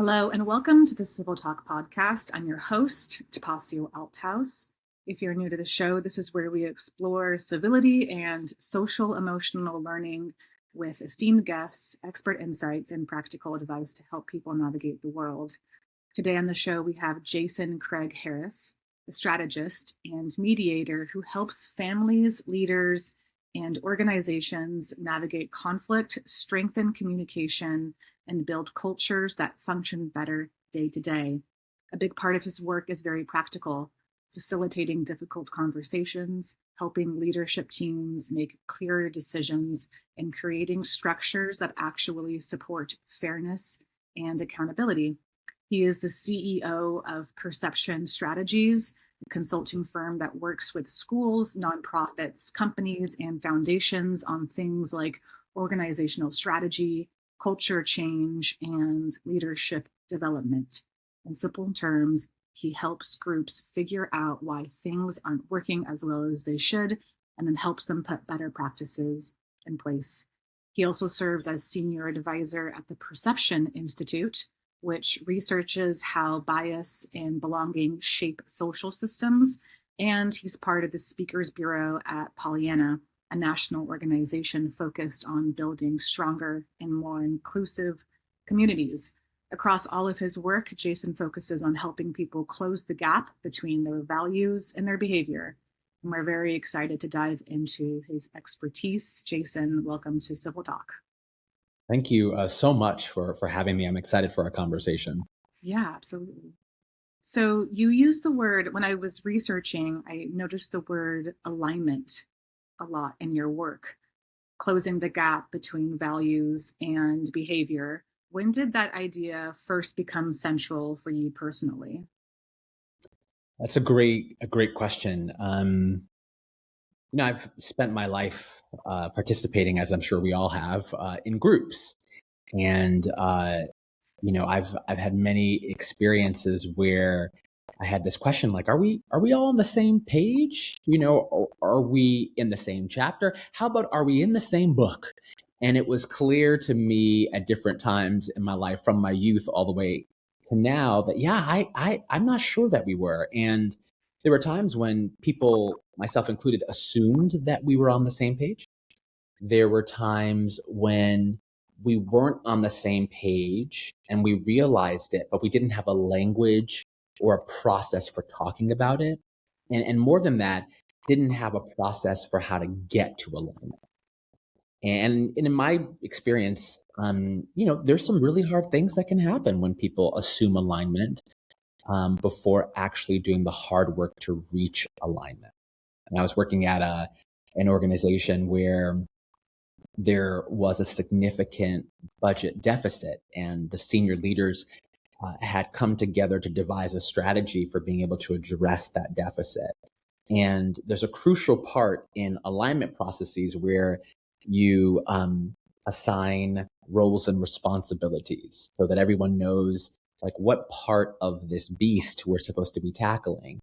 Hello and welcome to the CivilTalk podcast. I'm your host, Tapasio Althouse. If you're new to the show, this is where we explore civility and social emotional learning with esteemed guests, expert insights, and practical advice to help people navigate the world. Today on the show, we have Jason Craige Harris, a strategist and mediator who helps families, leaders, and organizations navigate conflict, strengthen communication, and build cultures that function better day to day. A big part of his work is very practical, facilitating difficult conversations, helping leadership teams make clearer decisions, and creating structures that actually support fairness and accountability. He is the CEO of Perception Strategies, a consulting firm that works with schools, nonprofits, companies, and foundations on things like organizational strategy, culture change, and leadership development. In simple terms, he helps groups figure out why things aren't working as well as they should, and then helps them put better practices in place. He also serves as senior advisor at the Perception Institute, which researches how bias and belonging shape social systems. And he's part of the Speakers Bureau at Pollyanna, a national organization focused on building stronger and more inclusive communities. Across all of his work, Jason focuses on helping people close the gap between their values and their behavior. And we're very excited to dive into his expertise. Jason, welcome to CivilTalk. Thank you so much for having me. I'm excited for our conversation. Yeah, absolutely. So you use the word, when I was researching, I noticed the word alignment a lot in your work, closing the gap between values and behavior. When did that idea first become central for you personally? That's a great question. I've spent my life participating, as I'm sure we all have, in groups, and I've had many experiences where I had this question like, are we all on the same page? Are we in the same chapter? How about, are we in the same book? And it was clear to me at different times in my life, from my youth all the way to now, that I'm not sure that we were. And there were times when people, myself included, assumed that we were on the same page. There were times when we weren't on the same page and we realized it, but we didn't have a language or a process for talking about it. And more than that, didn't have a process for how to get to alignment. And in my experience, there's some really hard things that can happen when people assume alignment before actually doing the hard work to reach alignment. And I was working at an organization where there was a significant budget deficit, and the senior leaders had come together to devise a strategy for being able to address that deficit. And there's a crucial part in alignment processes where you assign roles and responsibilities so that everyone knows like what part of this beast we're supposed to be tackling.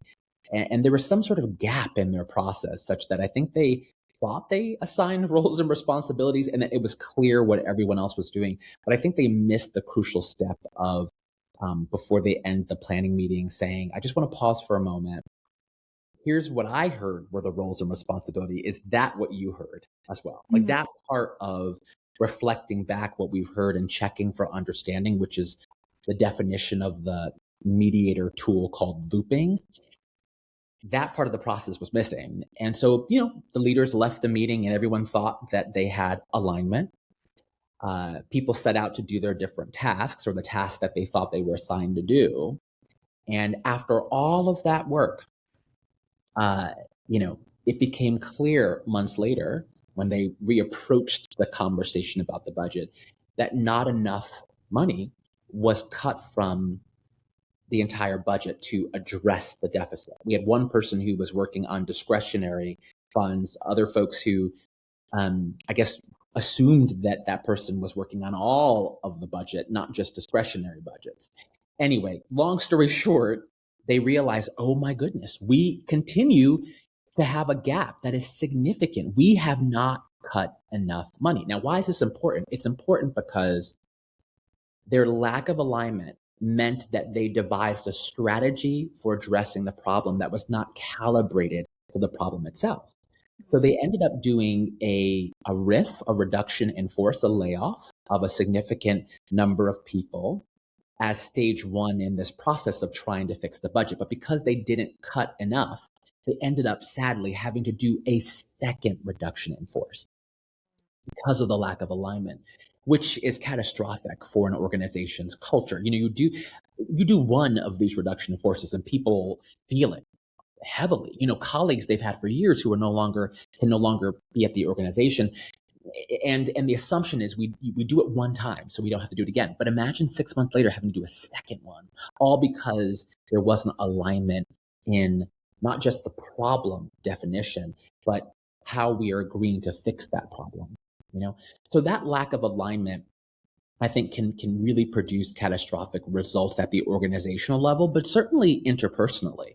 And there was some sort of gap in their process such that I think they thought they assigned roles and responsibilities and that it was clear what everyone else was doing. But I think they missed the crucial step of before they end the planning meeting saying, I just want to pause for a moment. Here's what I heard were the roles and responsibility. Is that what you heard as well? Like that part of reflecting back what we've heard and checking for understanding, which is the definition of the mediator tool called looping. That part of the process was missing. And so, the leaders left the meeting and everyone thought that they had alignment. People set out to do their different tasks or the tasks that they thought they were assigned to do. And after all of that work, it became clear months later when they reapproached the conversation about the budget that not enough money was cut from the entire budget to address the deficit. We had one person who was working on discretionary funds, other folks who, I guess, assumed that that person was working on all of the budget, not just discretionary budgets. Anyway, long story short, they realized, oh my goodness, we continue to have a gap that is significant. We have not cut enough money. Now, why is this important? It's important because their lack of alignment meant that they devised a strategy for addressing the problem that was not calibrated to the problem itself. So they ended up doing a RIF, a reduction in force, a layoff of a significant number of people as stage one in this process of trying to fix the budget. But because they didn't cut enough, they ended up sadly having to do a second reduction in force because of the lack of alignment, which is catastrophic for an organization's culture. You do one of these reduction in forces and people feel it heavily. Colleagues they've had for years who can no longer be at the organization. And the assumption is we do it one time, so we don't have to do it again. But imagine 6 months later having to do a second one, all because there wasn't alignment in not just the problem definition, but how we are agreeing to fix that problem. So that lack of alignment, I think, can really produce catastrophic results at the organizational level, but certainly interpersonally,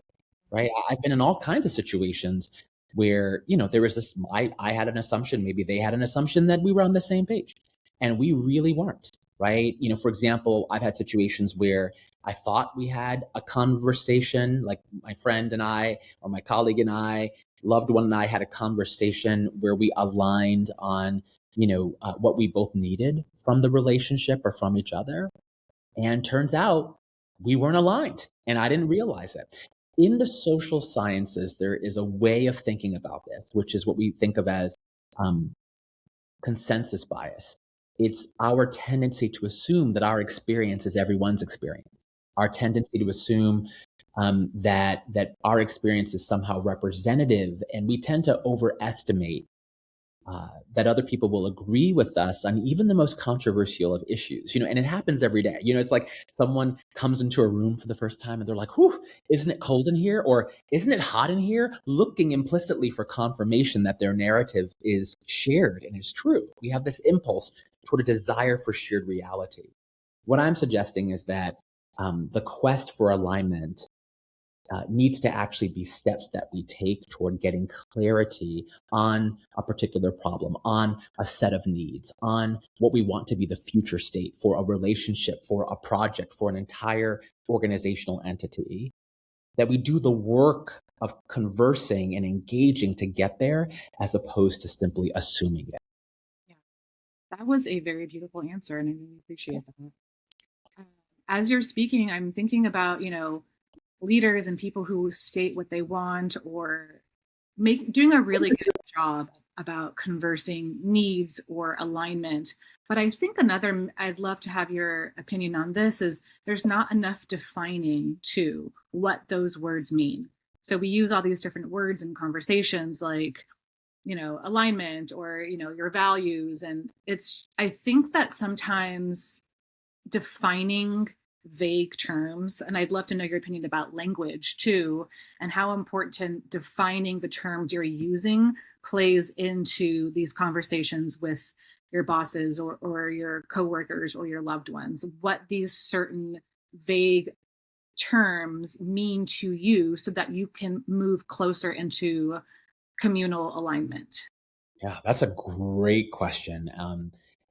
right? I've been in all kinds of situations where, there was this, I had an assumption, maybe they had an assumption that we were on the same page, and we really weren't, right? For example, I've had situations where I thought we had a conversation, like my friend and I, or my colleague and I, loved one and I had a conversation where we aligned on, what we both needed from the relationship or from each other. And turns out we weren't aligned, and I didn't realize it. In the social sciences, there is a way of thinking about this, which is what we think of as consensus bias. It's our tendency to assume that our experience is everyone's experience. Our tendency to assume that our experience is somehow representative, and we tend to overestimate that other people will agree with us on even the most controversial of issues, and it happens every day. It's like someone comes into a room for the first time and they're like, whew, isn't it cold in here? Or isn't it hot in here? Looking implicitly for confirmation that their narrative is shared and is true. We have this impulse toward a desire for shared reality. What I'm suggesting is that the quest for alignment needs to actually be steps that we take toward getting clarity on a particular problem, on a set of needs, on what we want to be the future state for a relationship, for a project, for an entire organizational entity, that we do the work of conversing and engaging to get there as opposed to simply assuming it. Yeah, that was a very beautiful answer, and I really appreciate that. As you're speaking, I'm thinking about, leaders and people who state what they want or doing a really good job about conversing needs or alignment. But I think I'd love to have your opinion on this, is there's not enough defining to what those words mean. So we use all these different words in conversations like, alignment or, your values. And I think that sometimes defining vague terms, and I'd love to know your opinion about language too, and how important defining the terms you're using plays into these conversations with your bosses or your coworkers or your loved ones, what these certain vague terms mean to you so that you can move closer into communal alignment. Yeah, that's a great question.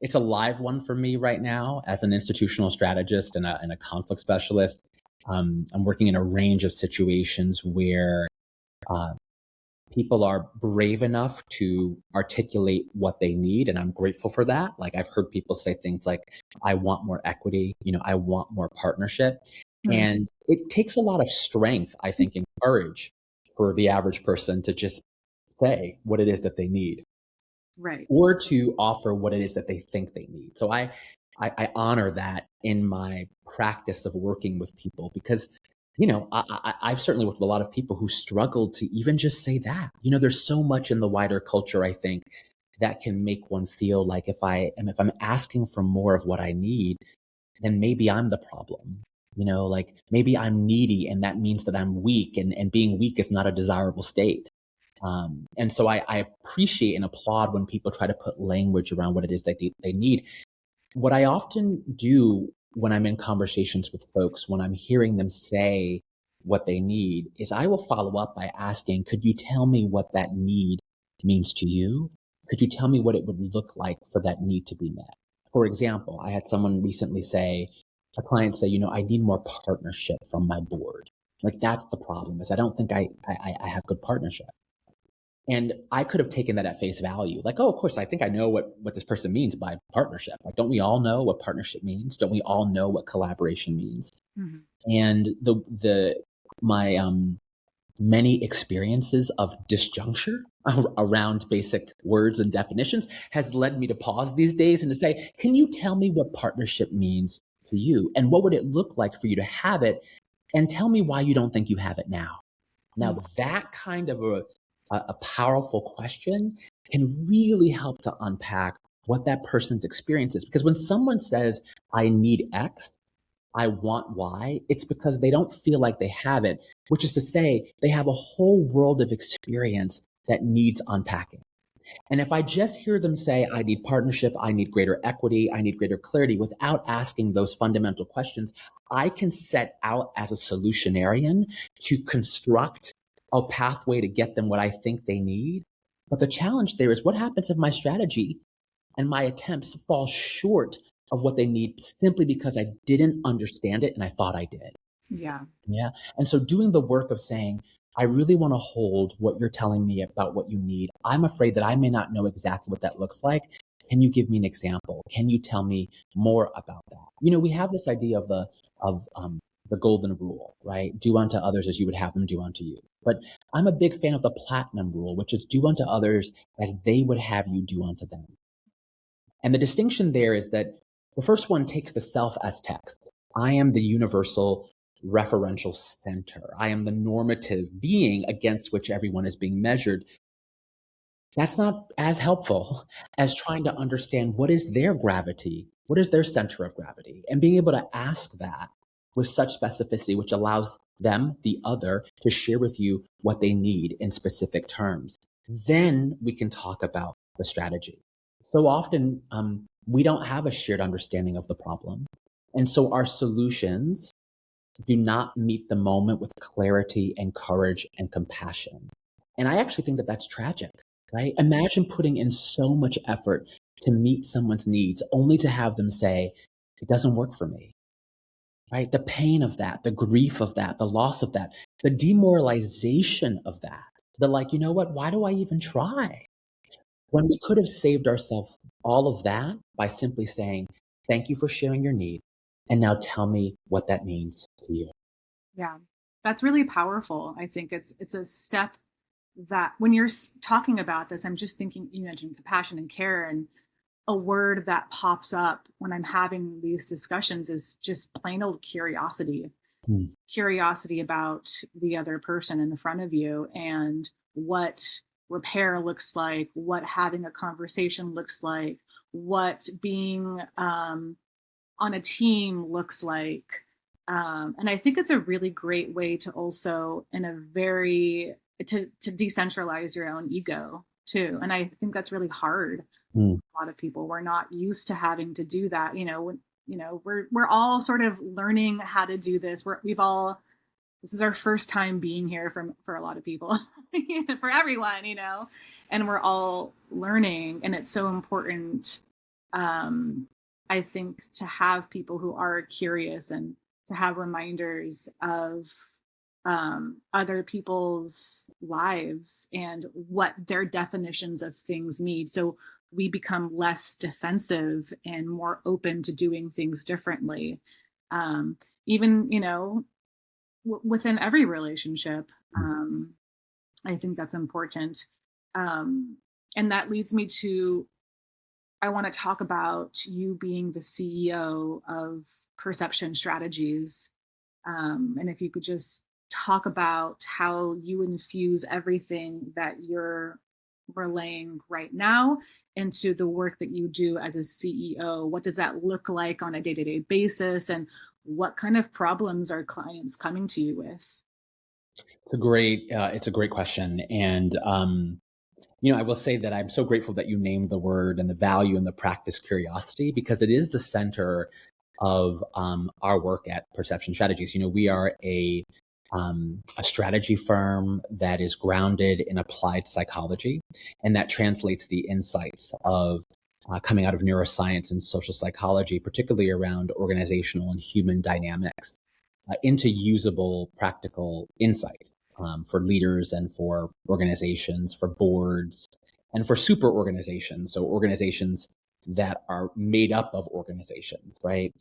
It's a live one for me right now as an institutional strategist and a conflict specialist. I'm working in a range of situations where people are brave enough to articulate what they need, and I'm grateful for that. Like, I've heard people say things like, I want more equity, I want more partnership. And it takes a lot of strength, I think, and courage for the average person to just say what it is that they need. Right. Or to offer what it is that they think they need. So I honor that in my practice of working with people, because, I've certainly worked with a lot of people who struggled to even just say that. There's so much in the wider culture, I think, that can make one feel like if I'm asking for more of what I need, then maybe I'm the problem. Like maybe I'm needy and that means that I'm weak, and being weak is not a desirable state. And so I appreciate and applaud when people try to put language around what it is that they need. What I often do when I'm in conversations with folks, when I'm hearing them say what they need, is I will follow up by asking, could you tell me what that need means to you? Could you tell me what it would look like for that need to be met? For example, I had someone recently say, a client say, I need more partnership from my board. Like, that's the problem, is I don't think I have good partnership. And I could have taken that at face value. Like, oh, of course, I think I know what this person means by partnership. Like, don't we all know what partnership means? Don't we all know what collaboration means? Mm-hmm. And my many experiences of disjuncture around basic words and definitions has led me to pause these days and to say, can you tell me what partnership means to you? And what would it look like for you to have it? And tell me why you don't think you have it now. Now, that kind of a powerful question can really help to unpack what that person's experience is. Because when someone says, I need X, I want Y, it's because they don't feel like they have it, which is to say they have a whole world of experience that needs unpacking. And if I just hear them say, I need partnership, I need greater equity, I need greater clarity, without asking those fundamental questions, I can set out as a solutionarian to construct a pathway to get them what I think they need. But the challenge there is, what happens if my strategy and my attempts fall short of what they need simply because I didn't understand it and I thought I did? Yeah. And so doing the work of saying, I really want to hold what you're telling me about what you need. I'm afraid that I may not know exactly what that looks like. Can you give me an example? Can you tell me more about that? We have this idea of the golden rule, right? Do unto others as you would have them do unto you. But I'm a big fan of the platinum rule, which is do unto others as they would have you do unto them. And the distinction there is that the first one takes the self as text. I am the universal referential center. I am the normative being against which everyone is being measured. That's not as helpful as trying to understand what is their gravity, what is their center of gravity, and being able to ask that with such specificity, which allows them, the other, to share with you what they need in specific terms. Then we can talk about the strategy. So often we don't have a shared understanding of the problem. And so our solutions do not meet the moment with clarity and courage and compassion. And I actually think that that's tragic, right? Imagine putting in so much effort to meet someone's needs only to have them say, it doesn't work for me, right? The pain of that, the grief of that, the loss of that, the demoralization of that, the like, you know what, why do I even try? When we could have saved ourselves all of that by simply saying, thank you for sharing your need. And now tell me what that means to you. Yeah, that's really powerful. I think it's a step that when you're talking about this, I'm just thinking, you mentioned compassion and care, and a word that pops up when I'm having these discussions is just plain old curiosity. Curiosity about the other person in front of you and what repair looks like, what having a conversation looks like, what being on a team looks like. And I think it's a really great way to also, to decentralize your own ego too. And I think that's really hard. A lot of people, we're not used to having to do that. We're all sort of learning how to do this. This is our first time being here for a lot of people, for everyone, and we're all learning. And it's so important, I think, to have people who are curious and to have reminders of other people's lives and what their definitions of things mean. So we become less defensive and more open to doing things differently. Even, within every relationship, I think that's important. And that leads me to, I want to talk about you being the CEO of Perception Strategies. And if you could just talk about how you infuse everything that you're relaying right now into the work that you do as a CEO. What does that look like on a day-to-day basis? And what kind of problems are clients coming to you with? It's a great question. And, I will say that I'm so grateful that you named the word and the value and the practice curiosity, because it is the center of our work at Perception Strategies. We are a strategy firm that is grounded in applied psychology, and that translates the insights of coming out of neuroscience and social psychology, particularly around organizational and human dynamics, into usable, practical insights for leaders and for organizations, for boards, and for super organizations. So organizations that are made up of organizations, right?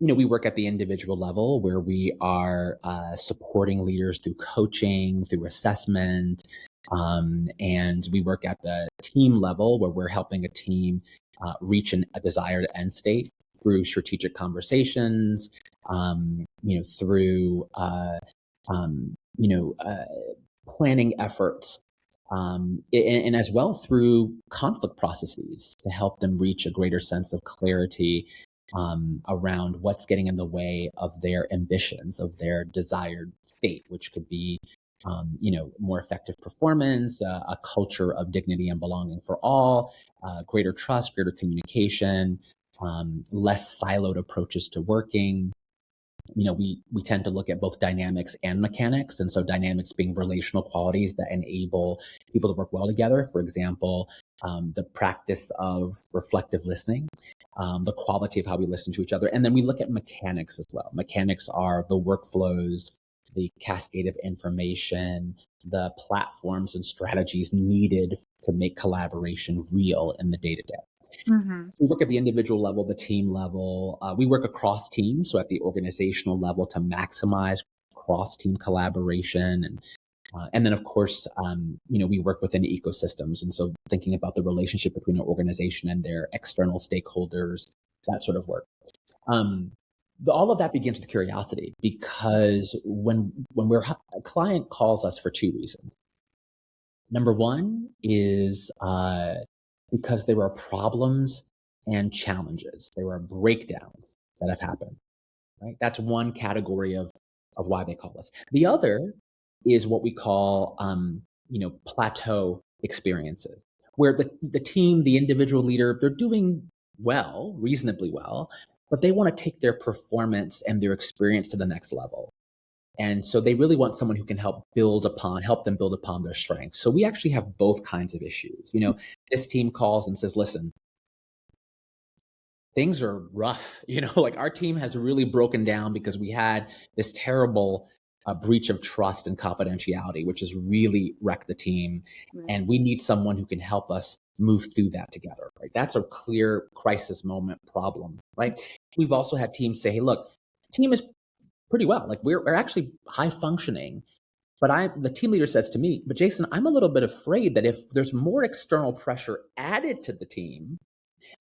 We work at the individual level where we are supporting leaders through coaching, through assessment, and we work at the team level where we're helping a team reach a desired end state through strategic conversations, through planning efforts, and as well through conflict processes to help them reach a greater sense of clarity around what's getting in the way of their ambitions, of their desired state, which could be, more effective performance, a culture of dignity and belonging for all, greater trust, greater communication, less siloed approaches to working. We tend to look at both dynamics and mechanics. And so dynamics being relational qualities that enable people to work well together. For example, the practice of reflective listening, the quality of how we listen to each other. And then we look at mechanics as well. Mechanics are the workflows, the cascade of information, the platforms and strategies needed to make collaboration real in the day-to-day. Mm-hmm. We work at the individual level, the team level. We work across teams, so at the organizational level to maximize cross-team collaboration. And then, of course, we work within ecosystems. And so thinking about the relationship between an organization and their external stakeholders, that sort of work. All of that begins with curiosity, because when a client calls us for two reasons. Number one is because there are problems and challenges. There are breakdowns that have happened, right? That's one category of why they call us. The other is what we call, plateau experiences, where the team, the individual leader, they're doing well, reasonably well, but they want to take their performance and their experience to the next level. And so they really want someone who can help them build upon their strengths. So we actually have both kinds of issues. This team calls and says, listen, things are rough. Like our team has really broken down because we had this terrible breach of trust and confidentiality, which has really wrecked the team. Right. And we need someone who can help us move through that together, right? That's a clear crisis moment problem, right? We've also had teams say, hey, look, team is pretty well. Like we're actually high functioning. But the team leader says to me, but Jason, I'm a little bit afraid that if there's more external pressure added to the team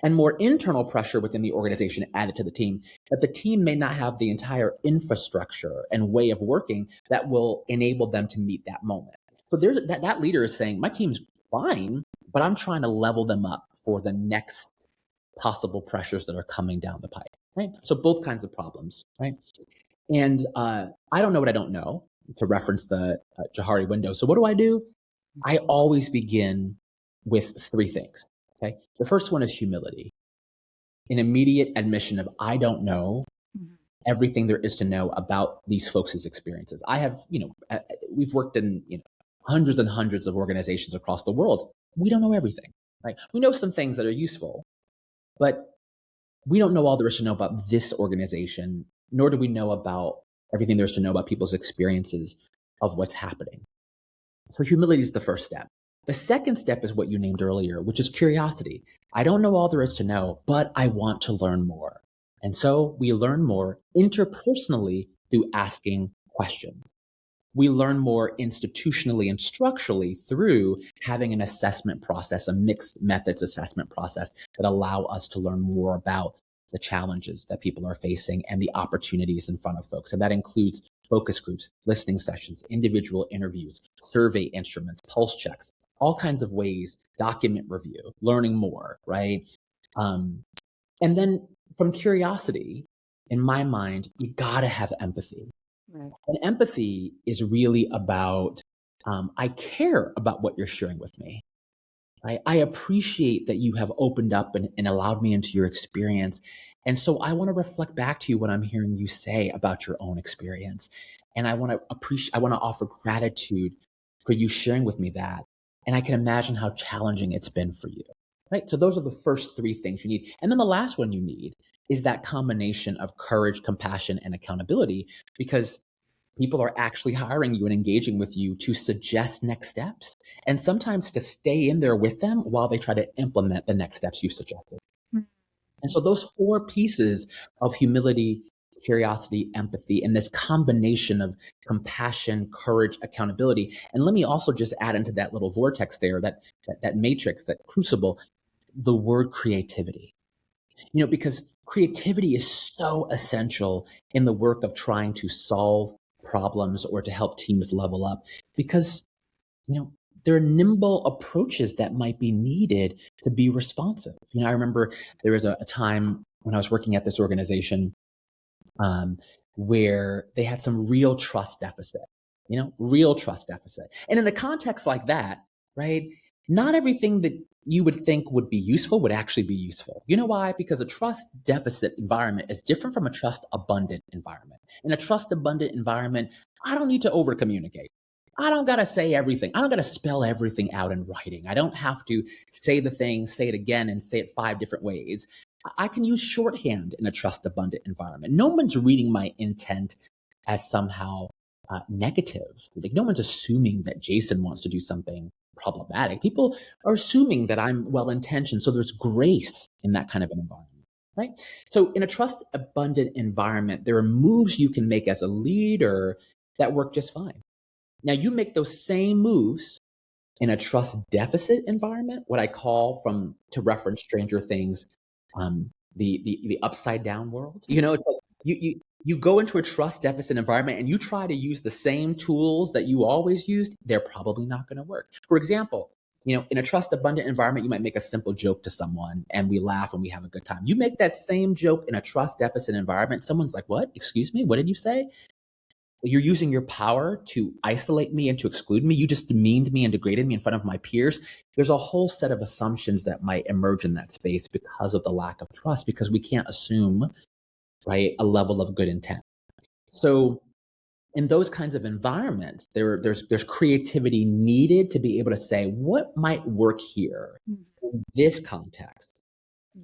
and more internal pressure within the organization added to the team, that the team may not have the entire infrastructure and way of working that will enable them to meet that moment. So there's that leader is saying, my team's fine, but I'm trying to level them up for the next possible pressures that are coming down the pipe, right? So both kinds of problems, right? And I don't know what I don't know, to reference the Johari window. So what do? I always begin with three things. Okay. The first one is humility, an immediate admission of I don't know everything there is to know about these folks' experiences. I have, we've worked in hundreds and hundreds of organizations across the world. We don't know everything, right? We know some things that are useful, but we don't know all there is to know about this organization, nor do we know about everything there is to know about people's experiences of what's happening. So humility is the first step. The second step is what you named earlier, which is curiosity. I don't know all there is to know, but I want to learn more. And so we learn more interpersonally through asking questions. We learn more institutionally and structurally through having an assessment process, a mixed methods assessment process that allow us to learn more about the challenges that people are facing and the opportunities in front of folks. And that includes focus groups, listening sessions, individual interviews, survey instruments, pulse checks, all kinds of ways, document review, learning more, right? And then from curiosity, in my mind, you gotta have empathy. Right. And empathy is really about, I care about what you're sharing with me. I appreciate that you have opened up and allowed me into your experience. And so I want to reflect back to you what I'm hearing you say about your own experience. And I want to offer gratitude for you sharing with me that. And I can imagine how challenging it's been for you. right? So those are the first three things you need. And then the last one you need is that combination of courage, compassion, and accountability, because people are actually hiring you and engaging with you to suggest next steps, and sometimes to stay in there with them while they try to implement the next steps you suggested. And so those four pieces of humility, curiosity, empathy, and this combination of compassion, courage, accountability. And let me also just add into that little vortex there, that matrix, that crucible, the word creativity. Because creativity is so essential in the work of trying to solve problems or to help teams level up, because, there are nimble approaches that might be needed to be responsive. I remember there was a time when I was working at this organization where they had some real trust deficit, real trust deficit. And in a context like that, right, not everything that you would think would be useful would actually be useful. You know why? Because a trust deficit environment is different from a trust abundant environment. In a trust abundant environment, I don't need to over communicate. I don't got to say everything. I don't got to spell everything out in writing. I don't have to say the thing, say it again, and say it 5 different ways. I can use shorthand in a trust abundant environment. No one's reading my intent as somehow negative. Like, no one's assuming that Jason wants to do something problematic. People are assuming that I'm well-intentioned. So there's grace in that kind of an environment, right? So in a trust abundant environment, there are moves you can make as a leader that work just fine. Now, you make those same moves in a trust deficit environment, what I call, to reference Stranger Things, the upside down world. It's like you go into a trust deficit environment and you try to use the same tools that you always used. They're probably not going to work. For example, in a trust abundant environment, you might make a simple joke to someone and we laugh and we have a good time. You make that same joke in a trust deficit environment. Someone's like, "What? Excuse me? What did you say?" You're using your power to isolate me and to exclude me. You just demeaned me and degraded me in front of my peers. There's a whole set of assumptions that might emerge in that space because of the lack of trust, because we can't assume, right, a level of good intent. So in those kinds of environments, there's creativity needed to be able to say, what might work here in this context?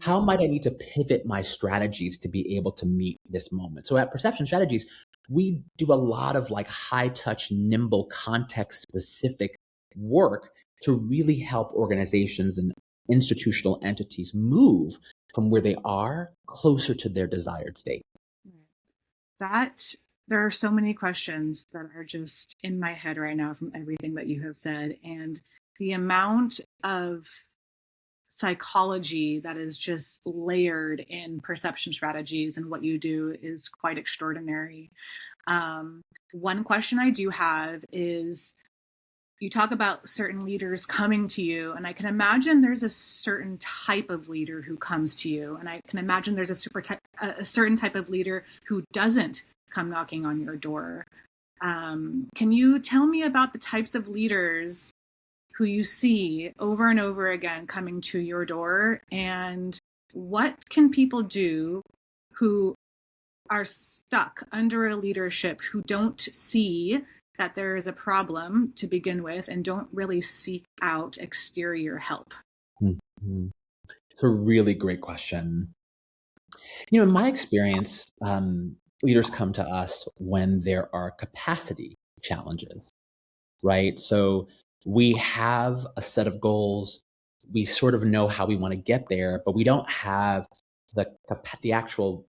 How might I need to pivot my strategies to be able to meet this moment? So at Perception Strategies, we do a lot of like high touch, nimble, context specific work to really help organizations and institutional entities move from where they are closer to their desired state. There are so many questions that are just in my head right now from everything that you have said, and the amount of psychology that is just layered in perception strategies and what you do is quite extraordinary. One question I do have is, you talk about certain leaders coming to you, and I can imagine there's a certain type of leader who comes to you, and I can imagine there's a certain type of leader who doesn't come knocking on your door. Can you tell me about the types of leaders who you see over and over again coming to your door, and what can people do who are stuck under a leadership who don't see that there is a problem to begin with and don't really seek out exterior help? Mm-hmm. It's a really great question. In my experience, leaders come to us when there are capacity challenges, right? So we have a set of goals. We sort of know how we want to get there, but we don't have the actual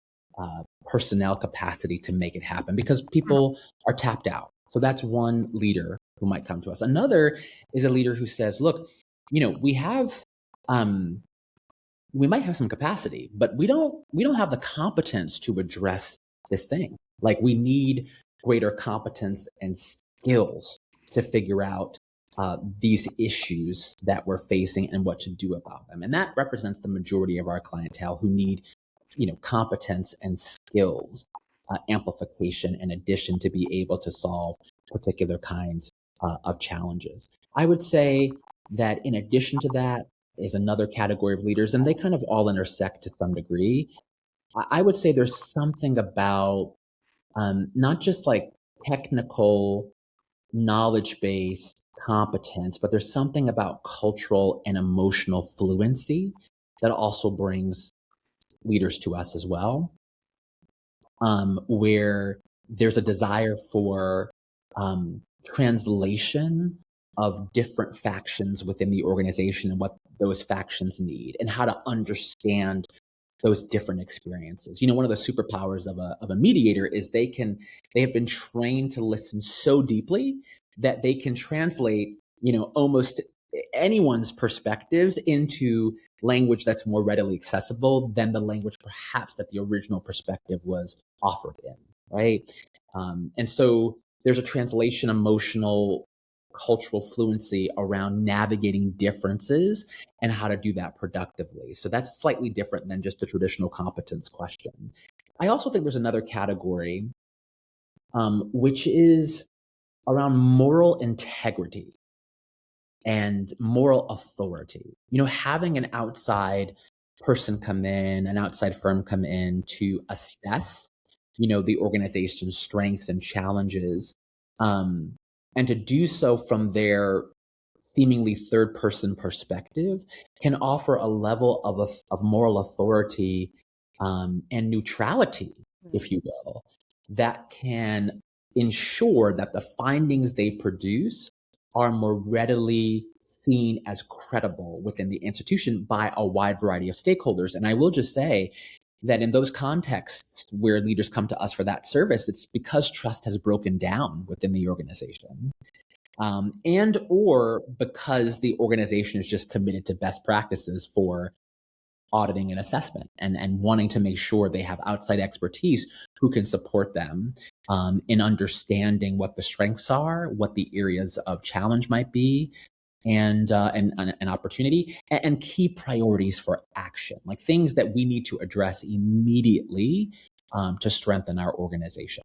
personnel capacity to make it happen because people are tapped out. So that's one leader who might come to us. Another is a leader who says, look, we might have some capacity, but we don't have the competence to address this thing. Like, we need greater competence and skills to figure out these issues that we're facing and what to do about them. And that represents the majority of our clientele who need, competence and skills, amplification and addition to be able to solve particular kinds of challenges. I would say that in addition to that is another category of leaders, and they kind of all intersect to some degree. I would say there's something about not just like technical knowledge base, competence, but there's something about cultural and emotional fluency that also brings leaders to us as well, where there's a desire for translation of different factions within the organization and what those factions need and how to understand those different experiences. One of the superpowers of a mediator is they have been trained to listen so deeply that they can translate, almost anyone's perspectives into language that's more readily accessible than the language perhaps that the original perspective was offered in, right? And so there's a translation, emotional, cultural fluency around navigating differences and how to do that productively. So that's slightly different than just the traditional competence question. I also think there's another category, which is around moral integrity and moral authority. Having an outside person come in, an outside firm come in to assess, the organization's strengths and challenges, and to do so from their seemingly third person perspective can offer a level of moral authority and neutrality, if you will, that can ensure that the findings they produce are more readily seen as credible within the institution by a wide variety of stakeholders. And I will just say that in those contexts where leaders come to us for that service, it's because trust has broken down within the organization. And or because the organization is just committed to best practices for auditing and assessment and wanting to make sure they have outside expertise who can support them in understanding what the strengths are, what the areas of challenge might be, and an opportunity, and key priorities for action, like things that we need to address immediately to strengthen our organization.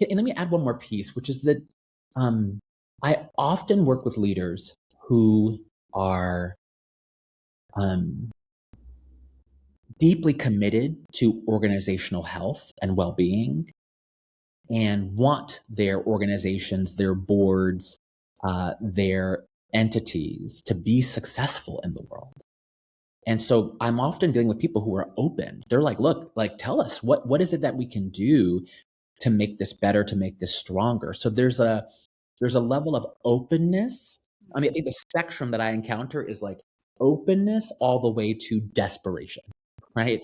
And let me add one more piece, which is that I often work with leaders who are deeply committed to organizational health and well-being and want their organizations, their boards, their entities to be successful in the world. And so I'm often dealing with people who are open. They're like, look, tell us what is it that we can do to make this better, to make this stronger. So there's a level of openness. I mean, I think the spectrum that I encounter is like openness all the way to desperation, right?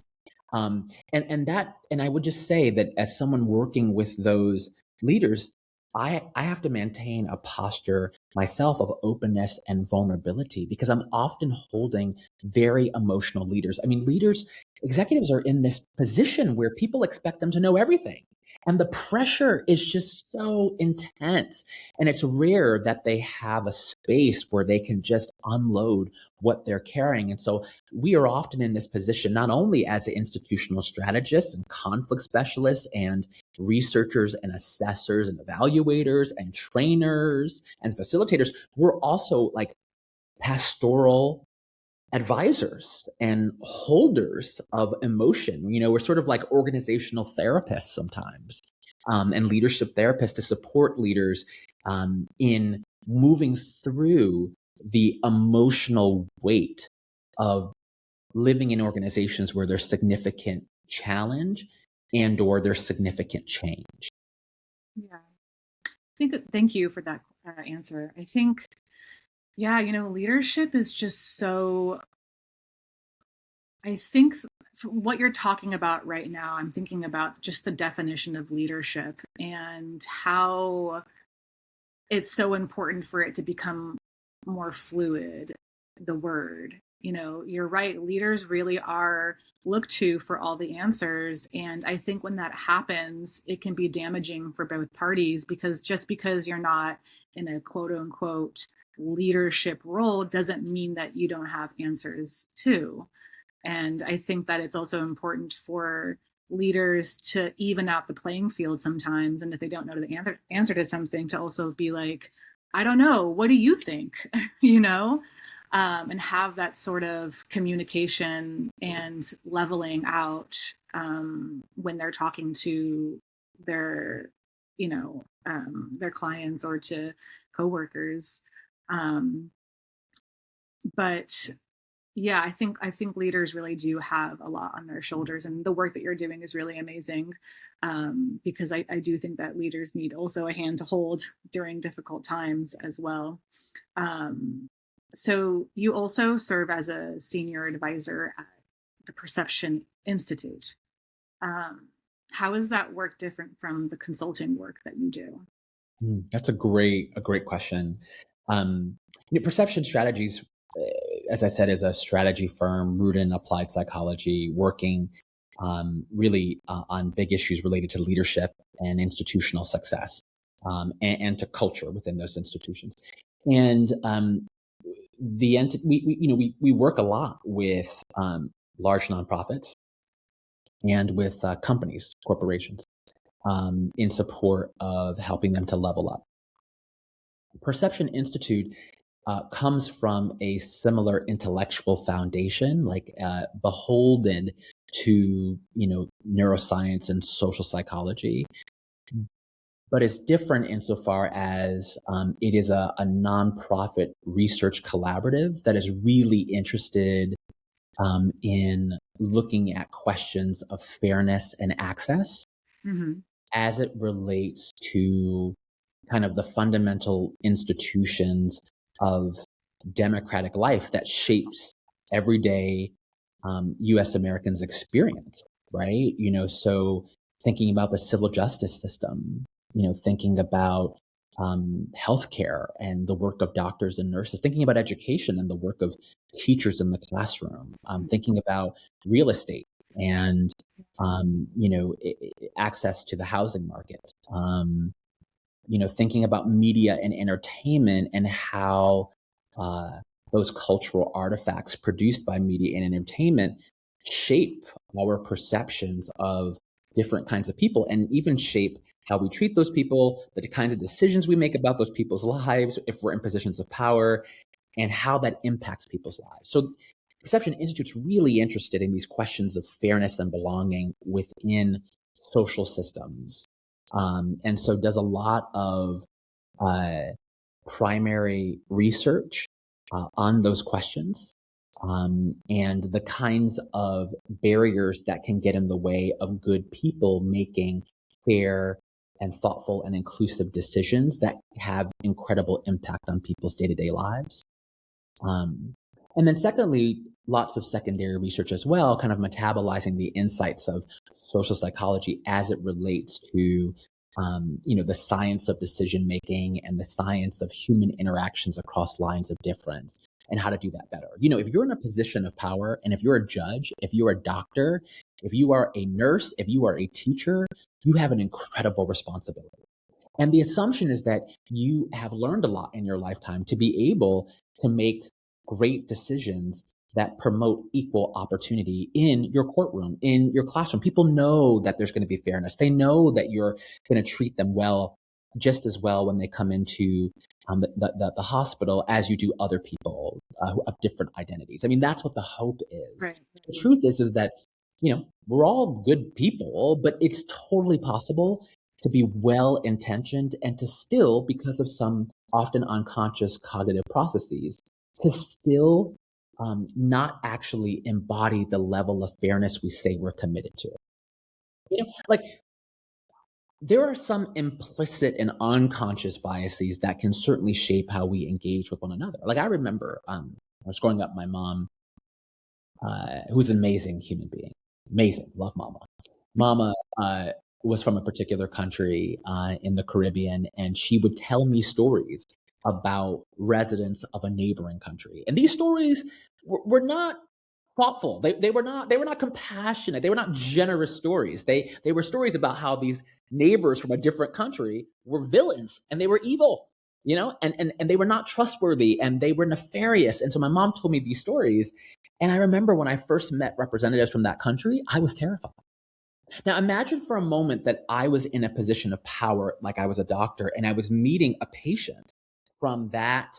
And I would just say that as someone working with those leaders, I have to maintain a posture myself of openness and vulnerability because I'm often holding very emotional leaders. I mean, executives are in this position where people expect them to know everything. And the pressure is just so intense. And it's rare that they have a space where they can just unload what they're carrying. And so we are often in this position, not only as institutional strategists and conflict specialists and researchers and assessors and evaluators and trainers and facilitators, we're also like pastoral advisors and holders of emotion. We're sort of like organizational therapists sometimes, and leadership therapists to support leaders in moving through the emotional weight of living in organizations where there's significant challenge and or there's significant change. Yeah. Thank you for that answer. I think, yeah, leadership is just so, I think what you're talking about right now, I'm thinking about just the definition of leadership and how it's so important for it to become more fluid, the word. You're right. Leaders really are looked to for all the answers. And I think when that happens, it can be damaging for both parties because just because you're not in a quote unquote leadership role doesn't mean that you don't have answers too. And I think that it's also important for leaders to even out the playing field sometimes. And if they don't know the answer to something, to also be like, I don't know, what do you think? And have that sort of communication and leveling out when they're talking to their their clients or to coworkers. Um, but yeah, I think leaders really do have a lot on their shoulders, and the work that you're doing is really amazing. Because I do think that leaders need also a hand to hold during difficult times as well. Um, so you also serve as a senior advisor at the Perception Institute. Um, how is that work different from the consulting work that you do? That's a great question. Perception Strategies, as I said, is a strategy firm rooted in applied psychology, working really on big issues related to leadership and institutional success, and to culture within those institutions. And we work a lot with large nonprofits and with companies, corporations, in support of helping them to level up. Perception Institute comes from a similar intellectual foundation, like beholden to neuroscience and social psychology, but it's different insofar as it is a nonprofit research collaborative that is really interested in looking at questions of fairness and access Mm-hmm. as it relates to kind of the fundamental institutions of democratic life that shapes everyday U.S. Americans' experience, right? So thinking about the civil justice system, thinking about healthcare and the work of doctors and nurses, thinking about education and the work of teachers in the classroom, thinking about real estate and access to the housing market. Thinking about media and entertainment and how those cultural artifacts produced by media and entertainment shape our perceptions of different kinds of people and even shape how we treat those people, the kinds of decisions we make about those people's lives, if we're in positions of power, and how that impacts people's lives. So Perception Institute's really interested in these questions of fairness and belonging within social systems. And so does a lot of primary research on those questions, and the kinds of barriers that can get in the way of good people making fair and thoughtful and inclusive decisions that have incredible impact on people's day-to-day lives. And then secondly, lots of secondary research as well, kind of metabolizing the insights of social psychology as it relates to, the science of decision making and the science of human interactions across lines of difference and how to do that better. If you're in a position of power and if you're a judge, if you're a doctor, if you are a nurse, if you are a teacher, you have an incredible responsibility. And the assumption is that you have learned a lot in your lifetime to be able to make great decisions that promote equal opportunity in your courtroom, in your classroom. People know that there's going to be fairness. They know that you're going to treat them well, just as well when they come into the hospital as you do other people of different identities. I mean, that's what the hope is. Right. The truth is that, we're all good people, but it's totally possible to be well-intentioned and to still, because of some often unconscious cognitive processes, to still not actually embody the level of fairness we say we're committed to. Like there are some implicit and unconscious biases that can certainly shape how we engage with one another. Like I remember, I was growing up, my mom, who's an amazing human being, amazing, love Mama. Mama was from a particular country in the Caribbean, and she would tell me stories about residents of a neighboring country. And these stories were not thoughtful. They were not compassionate. They were not generous stories. They were stories about how these neighbors from a different country were villains and they were evil, and they were not trustworthy and they were nefarious. And so my mom told me these stories. And I remember when I first met representatives from that country, I was terrified. Now imagine for a moment that I was in a position of power, like I was a doctor, and I was meeting a patient from that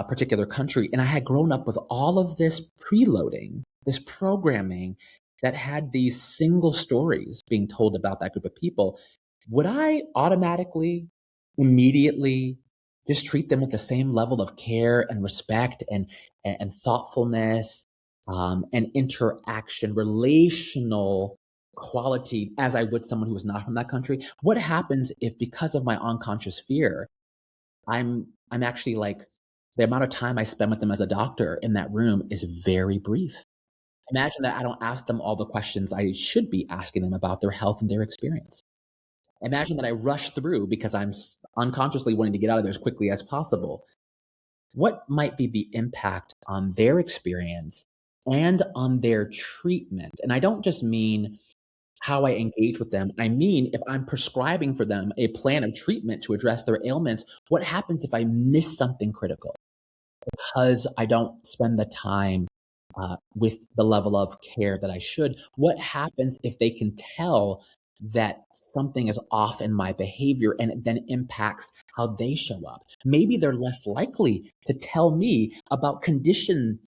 particular country. And I had grown up with all of this preloading, this programming that had these single stories being told about that group of people. would I automatically, immediately just treat them with the same level of care and respect and thoughtfulness, and interaction, relational quality as I would someone who was not from that country? What happens if, because of my unconscious fear, I'm actually like, the amount of time I spend with them as a doctor in that room is very brief. Imagine that I don't ask them all the questions I should be asking them about their health and their experience. Imagine that I rush through because I'm unconsciously wanting to get out of there as quickly as possible. What might be the impact on their experience and on their treatment? And I don't just mean how I engage with them. I mean, if I'm prescribing for them a plan of treatment to address their ailments, what happens if I miss something critical because I don't spend the time with the level of care that I should? What happens if they can tell that something is off in my behavior and it then impacts how they show up? Maybe they're less likely to tell me about condition,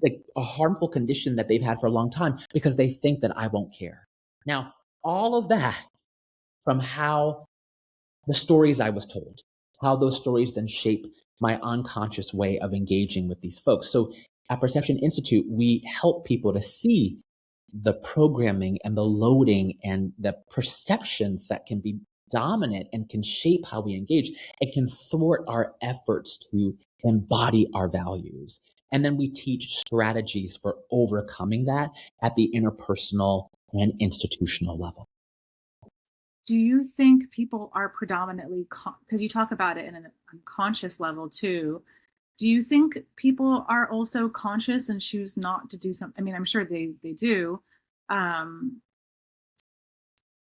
like a harmful condition that they've had for a long time, because they think that I won't care. Now, all of that from how the stories I was told, how those stories then shape my unconscious way of engaging with these folks. So at Perception Institute, we help people to see the programming and the loading and the perceptions that can be dominant and can shape how we engage. It can thwart our efforts to embody our values. And then we teach strategies for overcoming that at the interpersonal and institutional level. Do you think people are predominantly, because you talk about it in an unconscious level too, do you think people are also conscious and choose not to do something? I mean, I'm sure they do. Um,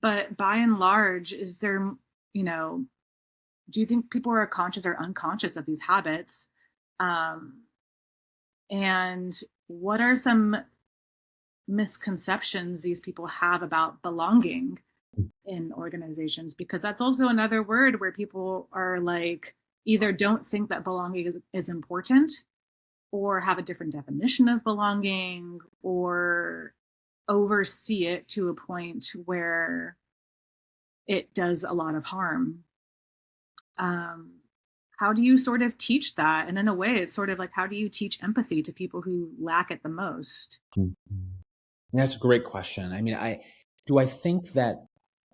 but by and large, is there, you know, do you think people are conscious or unconscious of these habits? Um, and what are some misconceptions these people have about belonging in organizations? Because that's also another word where people are like, either don't think that belonging is important, or have a different definition of belonging, or oversee it to a point where it does a lot of harm. Um, how do you sort of teach that? And in a way, it's sort of like, how do you teach empathy to people who lack it the most? Mhm. That's a great question. I mean, I think that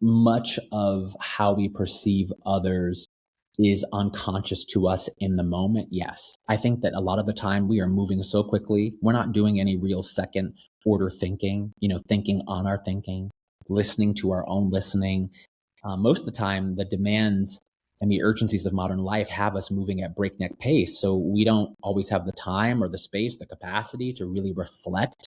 much of how we perceive others is unconscious to us in the moment? Yes. I think that a lot of the time we are moving so quickly, we're not doing any real second order thinking, thinking on our thinking, listening to our own listening. Most of the time, the demands and the urgencies of modern life have us moving at breakneck pace. So we don't always have the time or the space, the capacity to really reflect.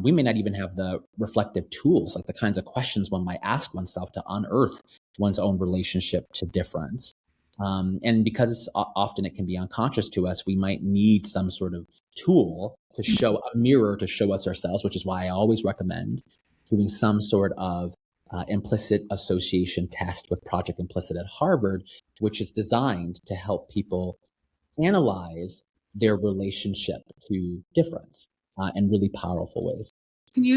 We may not even have the reflective tools, like the kinds of questions one might ask oneself to unearth one's own relationship to difference. And because often it can be unconscious to us, we might need some sort of tool to show a mirror to show us ourselves, which is why I always recommend doing some sort of implicit association test with Project Implicit at Harvard, which is designed to help people analyze their relationship to difference in really powerful ways.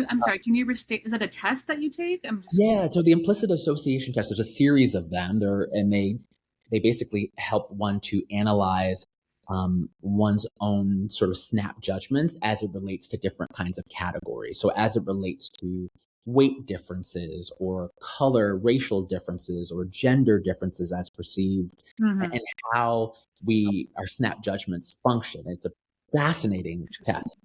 I'm sorry, can you restate, is that a test that you take? Yeah, so the implicit association test, there's a series of them there, and they basically help one to analyze one's own sort of snap judgments as it relates to different kinds of categories. So as it relates to weight differences or color, racial differences or gender differences as perceived, Mm-hmm. and how our snap judgments function. It's a fascinating test.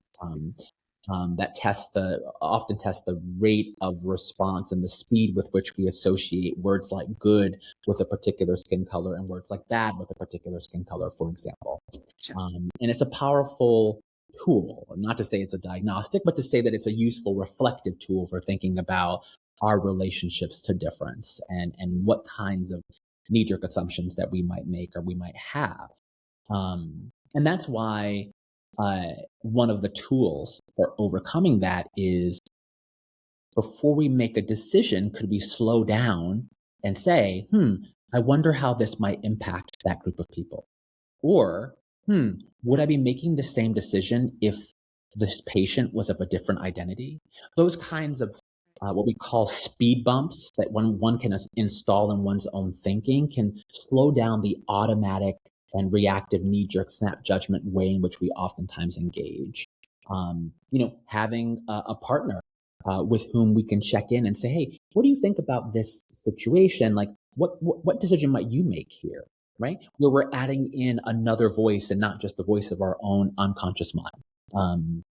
That often tests the rate of response and the speed with which we associate words like good with a particular skin color and words like bad with a particular skin color, for example. Sure. And it's a powerful tool, not to say it's a diagnostic, but to say that it's a useful reflective tool for thinking about our relationships to difference and what kinds of knee-jerk assumptions that we might make or we might have. And that's why one of the tools for overcoming that is, before we make a decision, could we slow down and say, I wonder how this might impact that group of people? Or, would I be making the same decision if this patient was of a different identity? Those kinds of what we call speed bumps that one can install in one's own thinking can slow down the automatic and reactive knee-jerk snap judgment way in which we oftentimes engage. Having a partner with whom we can check in and say, hey, what do you think about this situation? Like, what decision might you make here, right? Where we're adding in another voice and not just the voice of our own unconscious mind.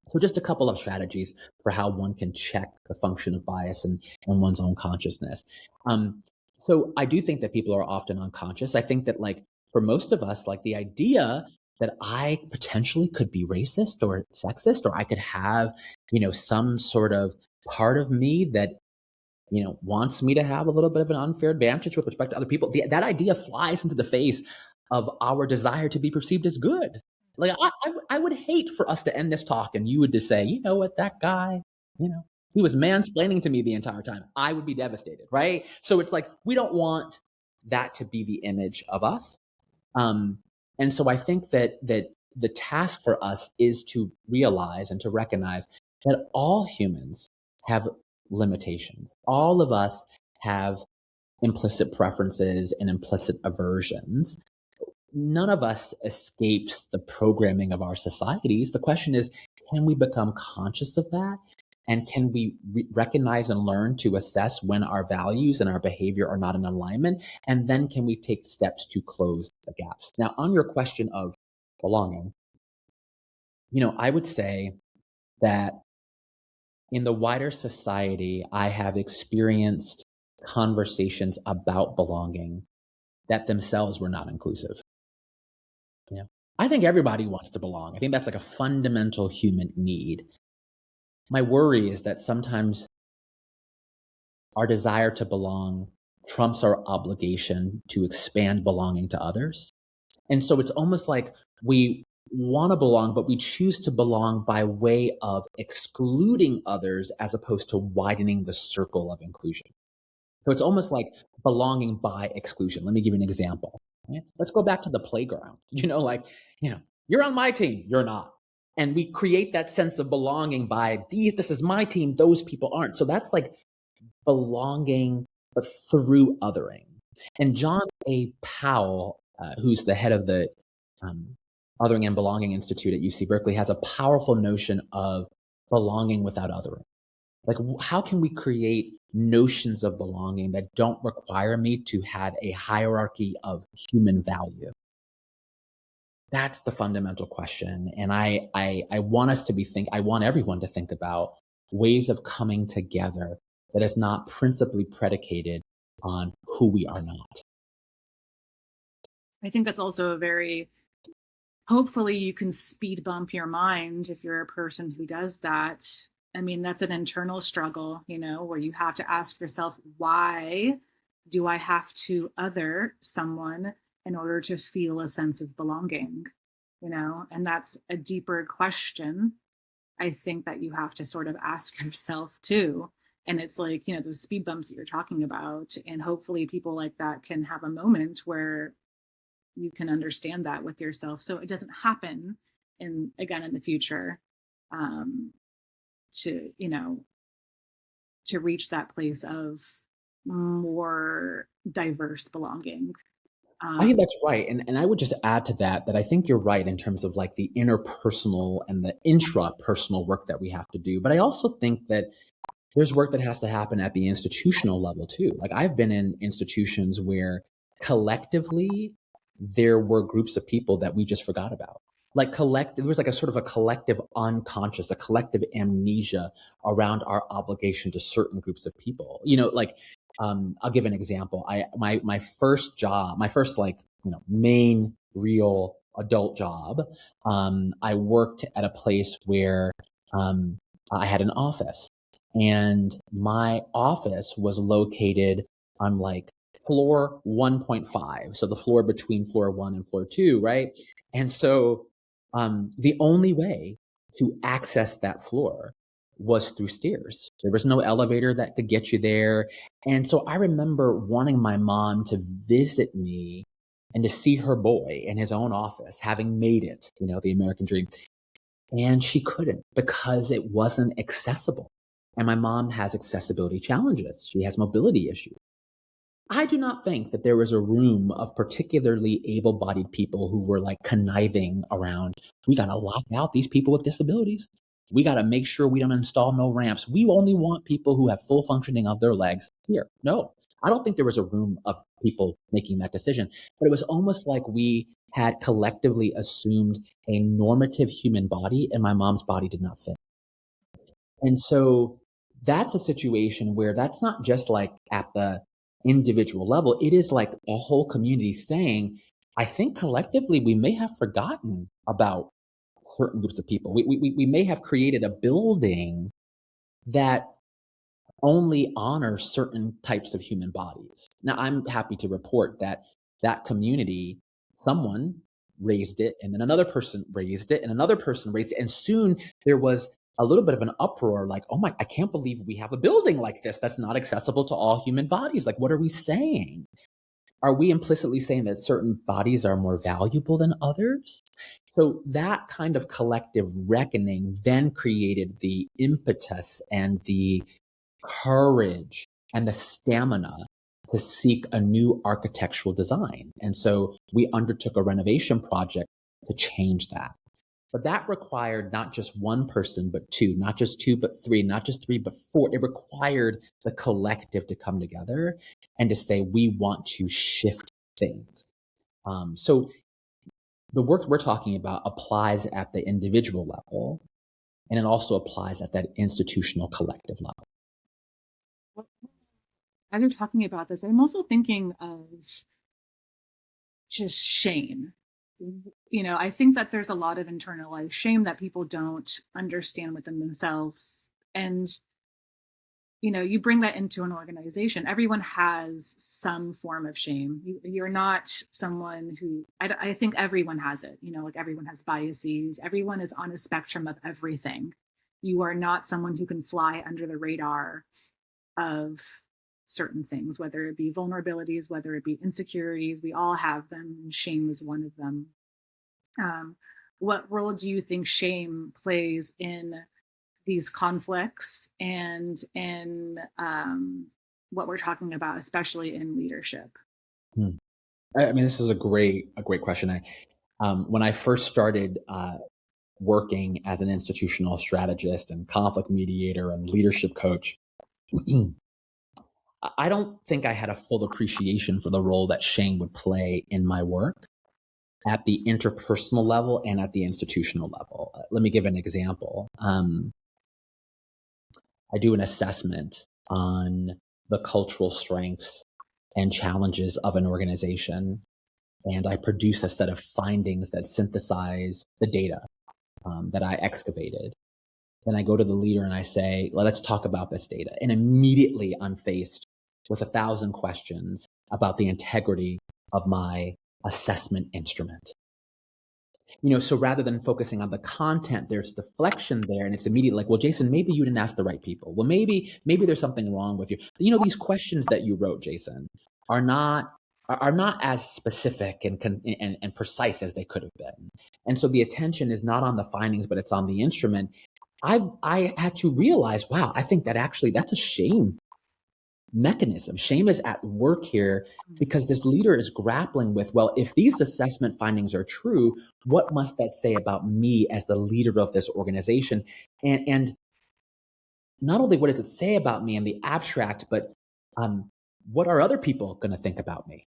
So just a couple of strategies for how one can check the function of bias in one's own consciousness. So I do think that people are often unconscious. I think that like for most of us, like the idea that I potentially could be racist or sexist, or I could have, some sort of part of me that, wants me to have a little bit of an unfair advantage with respect to other people. That idea flies into the face of our desire to be perceived as good. Like I would hate for us to end this talk and you would just say, you know what, that guy, he was mansplaining to me the entire time. I would be devastated, right? So it's like, we don't want that to be the image of us. And so I think that the task for us is to realize and to recognize that all humans have limitations. All of us have implicit preferences and implicit aversions. None of us escapes the programming of our societies. The question is, can we become conscious of that? And can we recognize and learn to assess when our values and our behavior are not in alignment? And then can we take steps to close the gaps? Now, on your question of belonging, I would say that in the wider society, I have experienced conversations about belonging that themselves were not inclusive. I think everybody wants to belong. I think that's like a fundamental human need. My worry is that sometimes our desire to belong trumps our obligation to expand belonging to others. And so it's almost like we want to belong, but we choose to belong by way of excluding others as opposed to widening the circle of inclusion. So it's almost like belonging by exclusion. Let me give you an example. Let's go back to the playground. You're on my team, you're not. And we create that sense of belonging by this is my team, those people aren't. So that's like belonging, but through othering. And John A. Powell, who's the head of the Othering and Belonging Institute at UC Berkeley, has a powerful notion of belonging without othering. Like, how can we create notions of belonging that don't require me to have a hierarchy of human value? That's the fundamental question. And I want us to I want everyone to think about ways of coming together that is not principally predicated on who we are not. I think that's also hopefully you can speed bump your mind if you're a person who does that. I mean, that's an internal struggle, where you have to ask yourself, why do I have to other someone in order to feel a sense of belonging? And that's a deeper question, I think, that you have to sort of ask yourself too. And it's like, those speed bumps that you're talking about. And hopefully people like that can have a moment where you can understand that with yourself, so it doesn't happen in the future, to reach that place of more diverse belonging. I think that's right. And I would just add to that I think you're right in terms of like the interpersonal and the intrapersonal work that we have to do. But I also think that there's work that has to happen at the institutional level too. Like, I've been in institutions where collectively there were groups of people that we just forgot about. Like there was like a sort of a collective unconscious, a collective amnesia around our obligation to certain groups of people. I'll give an example. My first job, main real adult job, I worked at a place where I had an office, and my office was located on like floor 1.5. So the floor between floor 1 and floor 2, right? And so the only way to access that floor was through stairs. There was no elevator that could get you there. And so I remember wanting my mom to visit me and to see her boy in his own office, having made it, the American dream. And she couldn't, because it wasn't accessible. And my mom has accessibility challenges. She has mobility issues. I do not think that there was a room of particularly able-bodied people who were like conniving around, we got to lock out these people with disabilities. We got to make sure we don't install no ramps. We only want people who have full functioning of their legs here. No, I don't think there was a room of people making that decision, but it was almost like we had collectively assumed a normative human body and my mom's body did not fit. And so that's a situation where that's not just like at the individual level. It is like a whole community saying, I think collectively we may have forgotten about certain groups of people. We may have created a building that only honors certain types of human bodies. Now, I'm happy to report that that community, someone raised it, and then another person raised it, and another person raised it. And soon there was a little bit of an uproar like, oh my, I can't believe we have a building like this that's not accessible to all human bodies. Like, what are we saying? Are we implicitly saying that certain bodies are more valuable than others? So that kind of collective reckoning then created the impetus and the courage and the stamina to seek a new architectural design. And so we undertook a renovation project to change that. But that required not just one person, but two, not just two, but three, not just three, but four. It required the collective to come together and to say, we want to shift things. So the work we're talking about applies at the individual level, and it also applies at that institutional collective level. As you're talking about this, I'm also thinking of just shame. I think that there's a lot of internalized shame that people don't understand within themselves. And, you bring that into an organization. Everyone has some form of shame. You're not someone who, I think everyone has it, like everyone has biases. Everyone is on a spectrum of everything. You are not someone who can fly under the radar of certain things, whether it be vulnerabilities, whether it be insecurities. We all have them, and shame is one of them. What role do you think shame plays in these conflicts and in what we're talking about, especially in leadership? I mean, this is a great question. When I first started working as an institutional strategist and conflict mediator and leadership coach, I don't think I had a full appreciation for the role that shame would play in my work at the interpersonal level and at the institutional level. Let me give an example. I do an assessment on the cultural strengths and challenges of an organization, and I produce a set of findings that synthesize the data that I excavated. Then I go to the leader and I say, let's talk about this data. And immediately I'm faced with 1,000 questions about the integrity of my assessment instrument. So rather than focusing on the content, there's deflection there, and it's immediately like, well, Jason, maybe you didn't ask the right people. Well, maybe there's something wrong with you. These questions that you wrote, Jason, are not as specific and precise as they could have been. And so the attention is not on the findings, but it's on the instrument. I had to realize, wow, I think that actually that's a shame mechanism. Shame is at work here because this leader is grappling with, well, if these assessment findings are true, what must that say about me as the leader of this organization? And not only what does it say about me in the abstract, but what are other people going to think about me?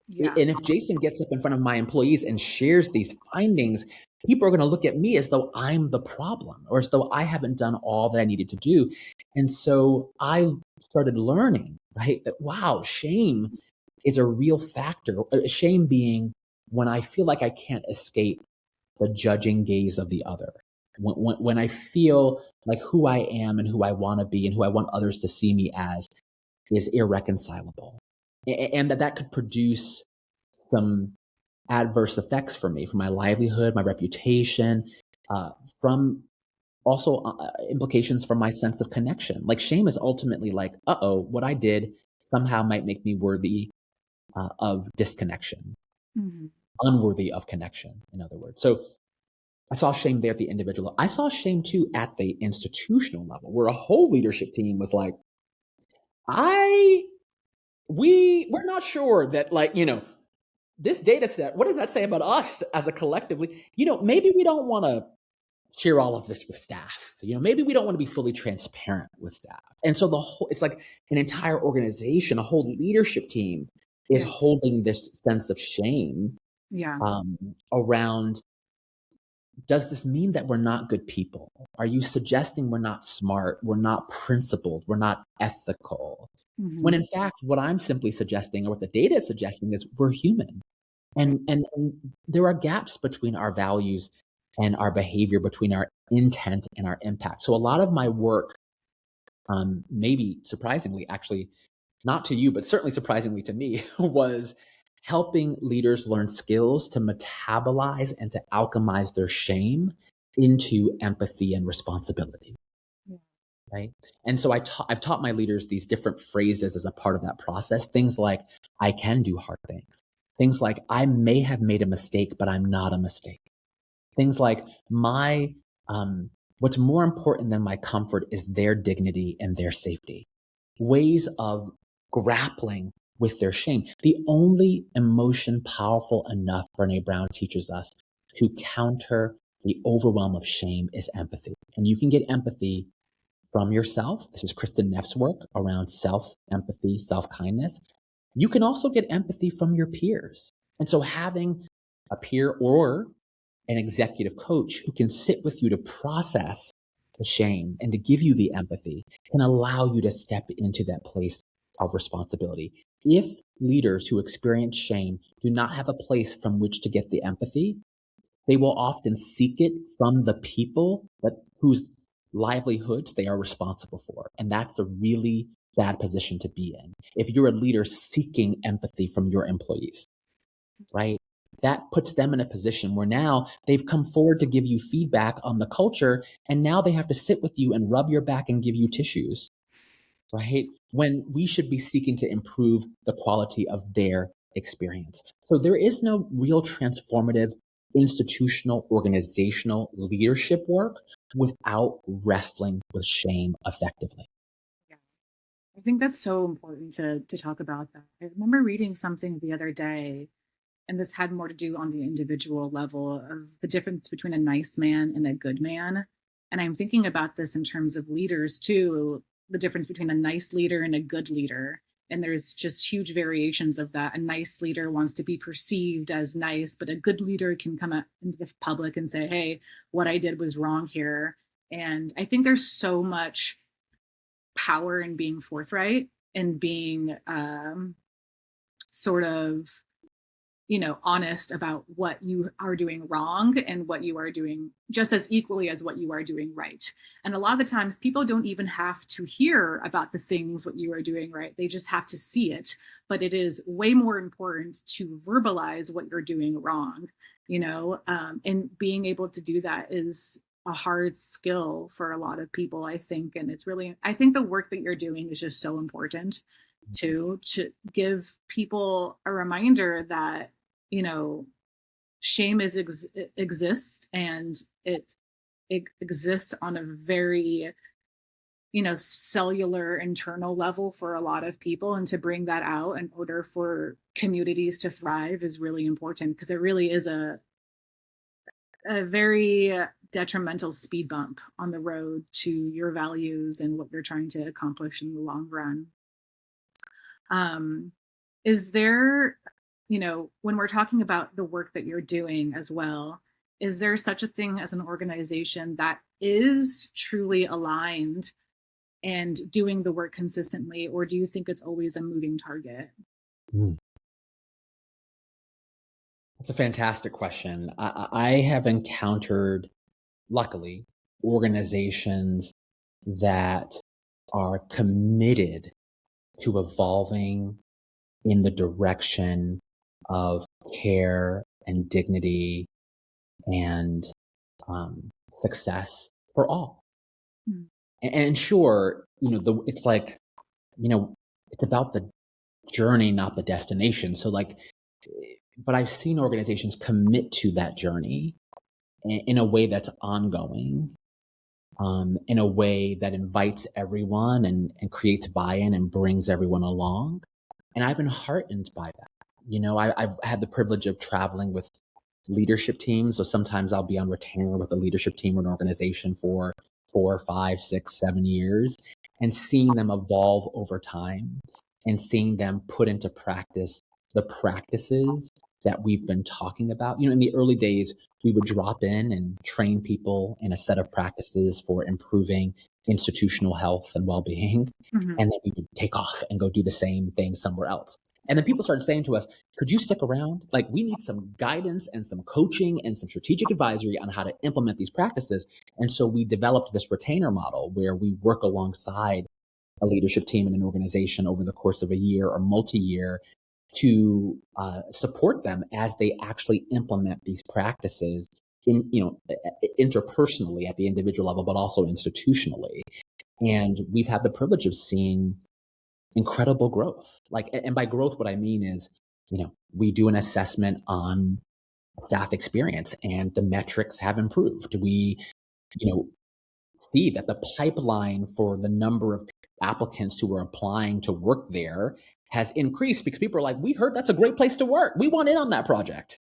Yeah. And if Jason gets up in front of my employees and shares these findings, people are going to look at me as though I'm the problem or as though I haven't done all that I needed to do. And so I started learning, right, that, wow, shame is a real factor. Shame being when I feel like I can't escape the judging gaze of the other. When I feel like who I am and who I want to be and who I want others to see me as is irreconcilable. And that could produce some adverse effects for me, for my livelihood, my reputation, from also implications for my sense of connection. Like shame is ultimately like, what I did somehow might make me worthy of disconnection, unworthy of connection, in other words. So I saw shame there at the individual. I saw shame too at the institutional level, where a whole leadership team was like, we're not sure that, like, this data set, what does that say about us as a collectively? Maybe we don't want to share all of this with staff. Maybe we don't want to be fully transparent with staff. And so it's like an entire organization, a whole leadership team is holding this sense of shame around, does this mean that we're not good people? Are you suggesting we're not smart, we're not principled, we're not ethical? Mm-hmm. When in fact, what I'm simply suggesting, or what the data is suggesting, is we're human. And there are gaps between our values and our behavior, between our intent and our impact. So a lot of my work, maybe surprisingly, actually, not to you, but certainly surprisingly to me, was helping leaders learn skills to metabolize and to alchemize their shame into empathy and responsibility. Yeah. Right? And so I've taught my leaders these different phrases as a part of that process. Things like, I can do hard things. Things like, I may have made a mistake, but I'm not a mistake. Things like, what's more important than my comfort is their dignity and their safety. Ways of grappling with their shame. The only emotion powerful enough, Brené Brown teaches us, to counter the overwhelm of shame is empathy. And you can get empathy from yourself. This is Kristen Neff's work around self-empathy, self-kindness. You can also get empathy from your peers. And so having a peer or an executive coach who can sit with you to process the shame and to give you the empathy can allow you to step into that place of responsibility. If leaders who experience shame do not have a place from which to get the empathy, they will often seek it from the people whose livelihoods they are responsible for. And that's a really bad position to be in. If you're a leader seeking empathy from your employees, right? That puts them in a position where now they've come forward to give you feedback on the culture, and now they have to sit with you and rub your back and give you tissues, right? When we should be seeking to improve the quality of their experience. So there is no real transformative institutional, organizational leadership work without wrestling with shame effectively. Yeah. I think that's so important to talk about that. I remember reading something the other day, and this had more to do on the individual level of the difference between a nice man and a good man. And I'm thinking about this in terms of leaders too, the difference between a nice leader and a good leader. And there's just huge variations of that. A nice leader wants to be perceived as nice, but a good leader can come out into the public and say, hey, what I did was wrong here. And I think there's so much power in being forthright and being sort of, honest about what you are doing wrong and what you are doing just as equally as what you are doing right. And a lot of the times people don't even have to hear about the things what you are doing right. They just have to see it. But it is way more important to verbalize what you're doing wrong, and being able to do that is a hard skill for a lot of people, I think. And I think the work that you're doing is just so important to give people a reminder that, shame exists, and it exists on a very, cellular internal level for a lot of people. And to bring that out in order for communities to thrive is really important, because it really is a very detrimental speed bump on the road to your values and what you're trying to accomplish in the long run. Is there, when we're talking about the work that you're doing as well, is there such a thing as an organization that is truly aligned and doing the work consistently, or do you think it's always a moving target? That's a fantastic question. I have encountered, luckily, organizations that are committed to evolving in the direction of care and dignity and success for all. And sure, it's like, it's about the journey, not the destination. So but I've seen organizations commit to that journey in a way that's ongoing, in a way that invites everyone and creates buy-in and brings everyone along. And I've been heartened by that. I've had the privilege of traveling with leadership teams. So sometimes I'll be on retainer with a leadership team or an organization for 4, 5, 6, 7 years, and seeing them evolve over time and seeing them put into practice the practices that we've been talking about. In the early days, we would drop in and train people in a set of practices for improving institutional health and well-being. Mm-hmm. And then we would take off and go do the same thing somewhere else. And then people started saying to us, could you stick around? Like, we need some guidance and some coaching and some strategic advisory on how to implement these practices. And so we developed this retainer model where we work alongside a leadership team in an organization over the course of a year or multi-year to support them as they actually implement these practices interpersonally at the individual level, but also institutionally. And we've had the privilege of seeing incredible growth. And by growth, what I mean is, we do an assessment on staff experience and the metrics have improved. We, see that the pipeline for the number of applicants who are applying to work there has increased because people are like, we heard that's a great place to work. We want in on that project,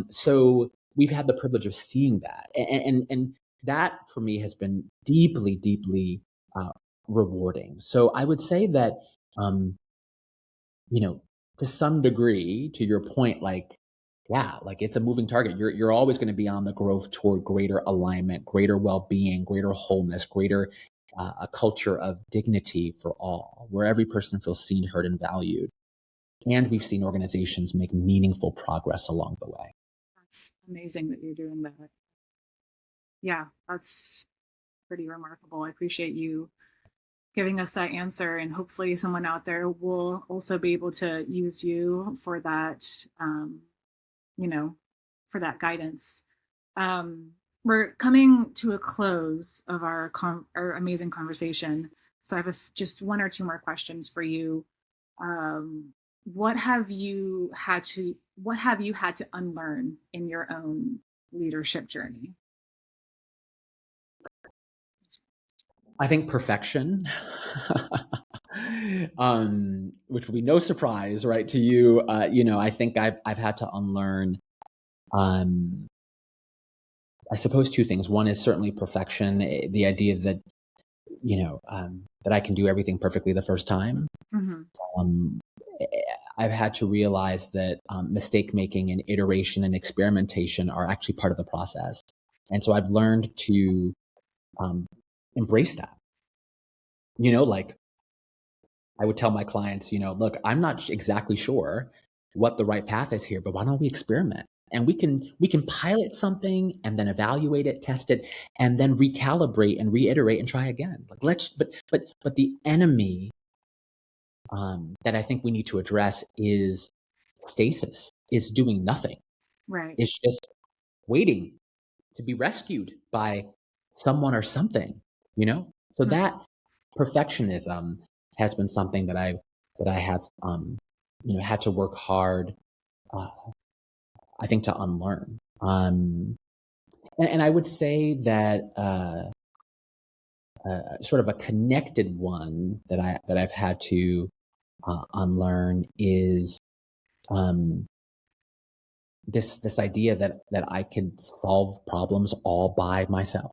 So we've had the privilege of seeing that. And that for me has been deeply, deeply rewarding. So I would say that, to some degree, to your point, it's a moving target. You're always going to be on the growth toward greater alignment, greater well-being, greater wholeness, greater a culture of dignity for all, where every person feels seen, heard, and valued. And we've seen organizations make meaningful progress along the way. That's amazing that you're doing that. Yeah, that's pretty remarkable. I appreciate you giving us that answer, and hopefully someone out there will also be able to use you for that, for that guidance. We're coming to a close of our amazing conversation. So I have just one or two more questions for you. What have you had to unlearn in your own leadership journey? I think perfection, which will be no surprise, right, to you. I think I've had to unlearn, I suppose, two things. One is certainly perfection, the idea that, that I can do everything perfectly the first time. Mm-hmm. I've had to realize that mistake making and iteration and experimentation are actually part of the process. And so I've learned to embrace that. I would tell my clients, look, I'm not exactly sure what the right path is here, but why don't we experiment? And we can pilot something and then evaluate it, test it, and then recalibrate and reiterate and try again. But the enemy that I think we need to address is stasis, is doing nothing. Right. It's just waiting to be rescued by someone or something, So that perfectionism has been something that I have, had to work hard, I think, to unlearn. And I would say that sort of a connected one that I've had to unlearn is this idea that I can solve problems all by myself.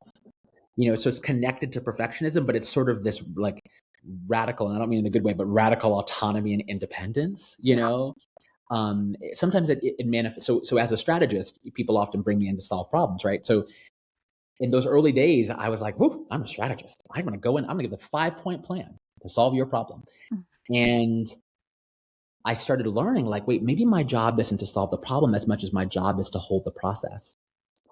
So it's connected to perfectionism, but it's sort of this radical, and I don't mean in a good way, but radical autonomy and independence, sometimes it manifests. So as a strategist, people often bring me in to solve problems, right? So in those early days, I was like, whoo, I'm a strategist. I'm going to go in, I'm going to give the 5-point plan to solve your problem. And I started learning, wait, maybe my job isn't to solve the problem as much as my job is to hold the process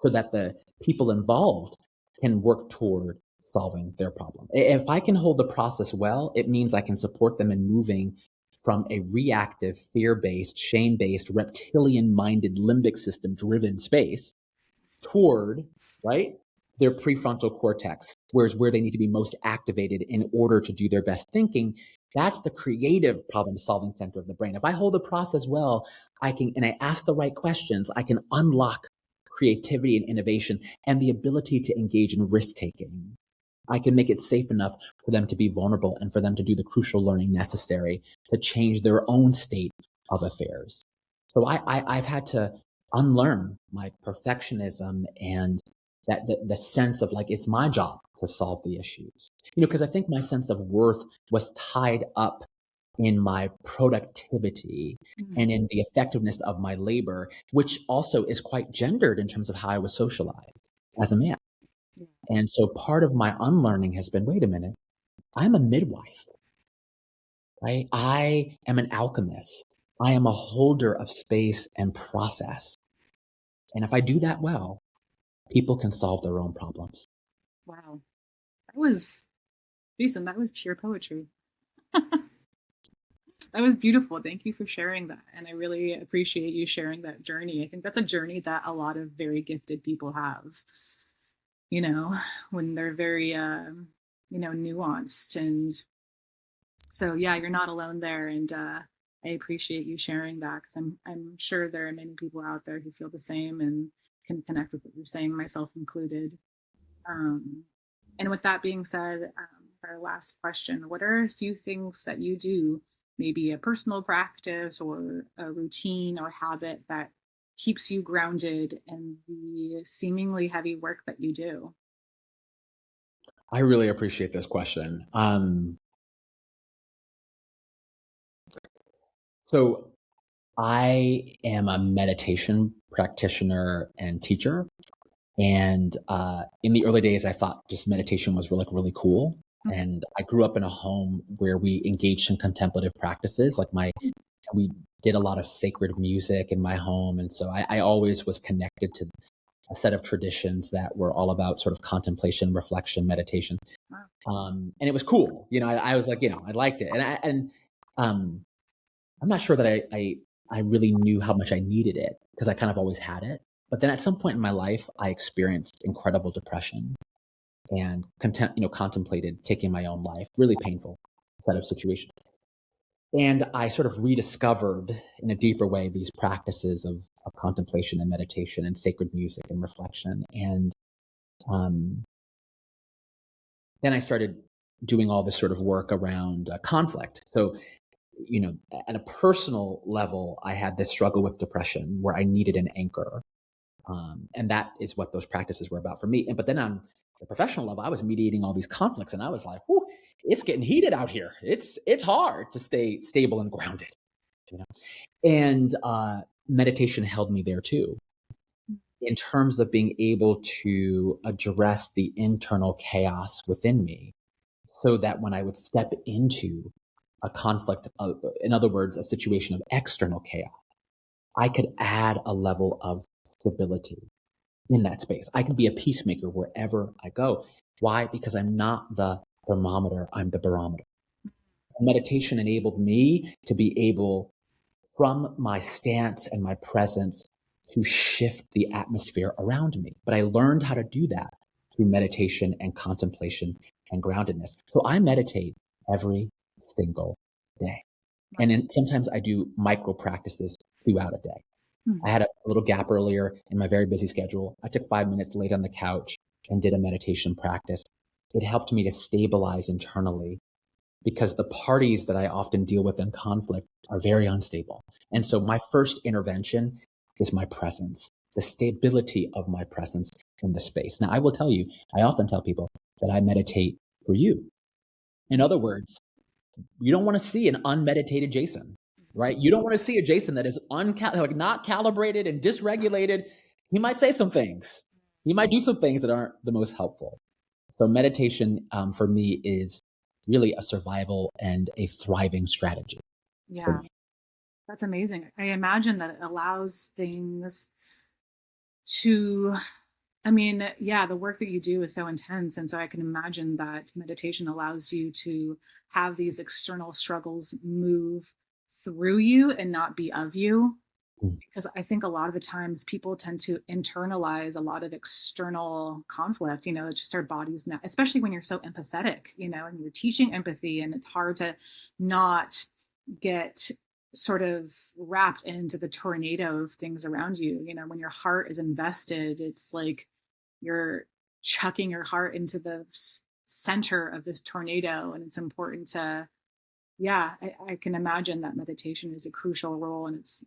so that the people involved can work toward solving their problem. If I can hold the process well, it means I can support them in moving from a reactive, fear-based, shame-based, reptilian-minded, limbic system-driven space toward, right, their prefrontal cortex, where they need to be most activated in order to do their best thinking. That's the creative problem-solving center of the brain. If I hold the process well, and I ask the right questions, I can unlock creativity and innovation, and the ability to engage in risk taking. I can make it safe enough for them to be vulnerable and for them to do the crucial learning necessary to change their own state of affairs. So I've had to unlearn my perfectionism and that the sense of like, it's my job to solve the issues. Because I think my sense of worth was tied up in my productivity and in the effectiveness of my labor, which also is quite gendered in terms of how I was socialized as a man. And so part of my unlearning has been, wait a minute, I'm a midwife, right? I am an alchemist. I am a holder of space and process. And if I do that well, people can solve their own problems. Wow. Jason, that was pure poetry. That was beautiful. Thank you for sharing that. And I really appreciate you sharing that journey. I think that's a journey that a lot of very gifted people have, when they're very, nuanced. And so, yeah, you're not alone there. And I appreciate you sharing that because I'm sure there are many people out there who feel the same and can connect with what you're saying, myself included. And with that being said, our last question, what are a few things that you do, maybe a personal practice or a routine or habit that keeps you grounded in the seemingly heavy work that you do? I really appreciate this question. So I am a meditation practitioner and teacher. And in the early days, I thought just meditation was really cool. And I grew up in a home where we engaged in contemplative practices. We did a lot of sacred music in my home. And so I always was connected to a set of traditions that were all about sort of contemplation, reflection, meditation. And it was cool. I was like, I liked it. And I'm not sure that I really knew how much I needed it because I kind of always had it. But then at some point in my life, I experienced incredible depression and contemplated taking my own life, really painful set of situations. And I sort of rediscovered in a deeper way these practices of contemplation and meditation and sacred music and reflection. And then I started doing all this sort of work around conflict. So, at a personal level, I had this struggle with depression where I needed an anchor. And that is what those practices were about for me. But then on the professional level, I was mediating all these conflicts and I was like, whew, it's getting heated out here. It's hard to stay stable and grounded, And meditation held me there too, in terms of being able to address the internal chaos within me so that when I would step into a conflict, in other words, a situation of external chaos, I could add a level of stability in that space. I can be a peacemaker wherever I go. Why? Because I'm not the thermometer, I'm the barometer. Meditation enabled me to be able, from my stance and my presence, to shift the atmosphere around me. But I learned how to do that through meditation and contemplation and groundedness. So I meditate every single day. And then sometimes I do micro practices throughout a day. I had a little gap earlier in my very busy schedule. I took 5 minutes, laid on the couch, and did a meditation practice. It helped me to stabilize internally because the parties that I often deal with in conflict are very unstable. And so my first intervention is my presence, the stability of my presence in the space. Now, I will tell you, I often tell people that I meditate for you. In other words, you don't want to see an unmeditated Jason, right? You don't want to see a Jason that is not calibrated and dysregulated. He might say some things. He might do some things that aren't the most helpful. So meditation for me is really a survival and a thriving strategy. Yeah, that's amazing. I imagine that it allows things to, the work that you do is so intense. And so I can imagine that meditation allows you to have these external struggles move through you and not be of you. Because I think a lot of the times people tend to internalize a lot of external conflict, it's just our bodies now, especially when you're so empathetic, and you're teaching empathy and it's hard to not get sort of wrapped into the tornado of things around you. You know, when your heart is invested, it's like you're chucking your heart into the center of this tornado. And it's important to, yeah, I can imagine that meditation is a crucial role. And it's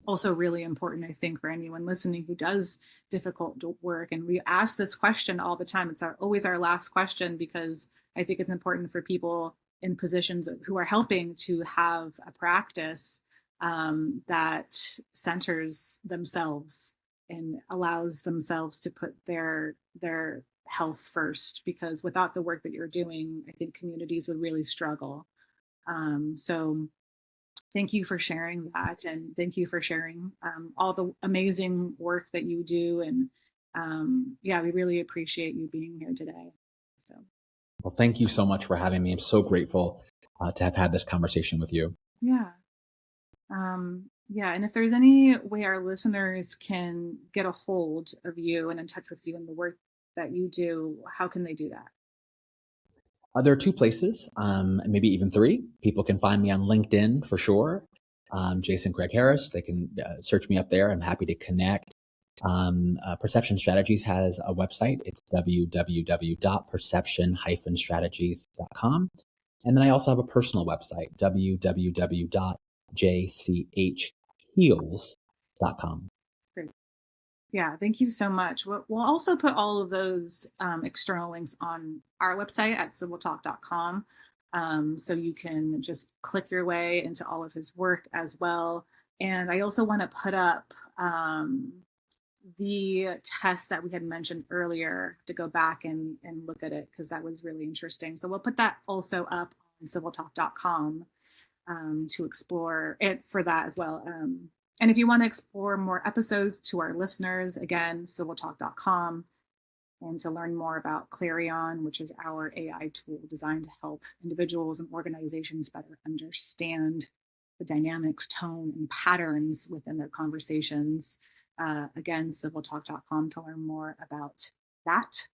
also really important, I think, for anyone listening who does difficult work. And we ask this question all the time. It's always our last question, because I think it's important for people in positions who are helping to have a practice that centers themselves and allows themselves to put their health first. Because without the work that you're doing, I think communities would really struggle. So thank you for sharing that. And thank you for sharing all the amazing work that you do. And yeah, we really appreciate you being here today. So, Well, thank you so much for having me. I'm so grateful to have had this conversation with you. yeah. Yeah. And if there's any way our listeners can get a hold of you and in touch with you and the work that you do, how can they do that? There are two places, maybe even three. People can find me on LinkedIn for sure. Jason Craige Harris. They can search me up there. I'm happy to connect. Perception Strategies has a website. It's www.perception-strategies.com. And then I also have a personal website, www.jcheals.com. Great. Yeah, thank you so much. We'll also put all of those external links on our website at civiltalk.com. So you can just click your way into all of his work as well. And I also want to put up the test that we had mentioned earlier to go back and look at it, because that was really interesting. So we'll put that also up on civiltalk.com to explore it for that as well. And if you want to explore more episodes to our listeners, again, civiltalk.com. And to learn more about Clarion, which is our AI tool designed to help individuals and organizations better understand the dynamics, tone, and patterns within their conversations. Again, civiltalk.com to learn more about that.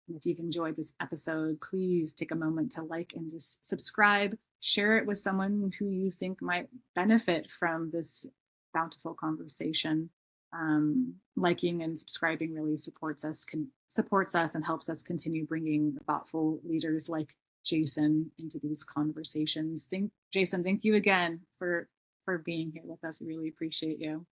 And if you've enjoyed this episode, please take a moment to like and just subscribe. Share it with someone who you think might benefit from this bountiful conversation. Liking and subscribing really supports us and helps us continue bringing thoughtful leaders like Jason into these conversations. Jason, thank you again for being here with us. We really appreciate you.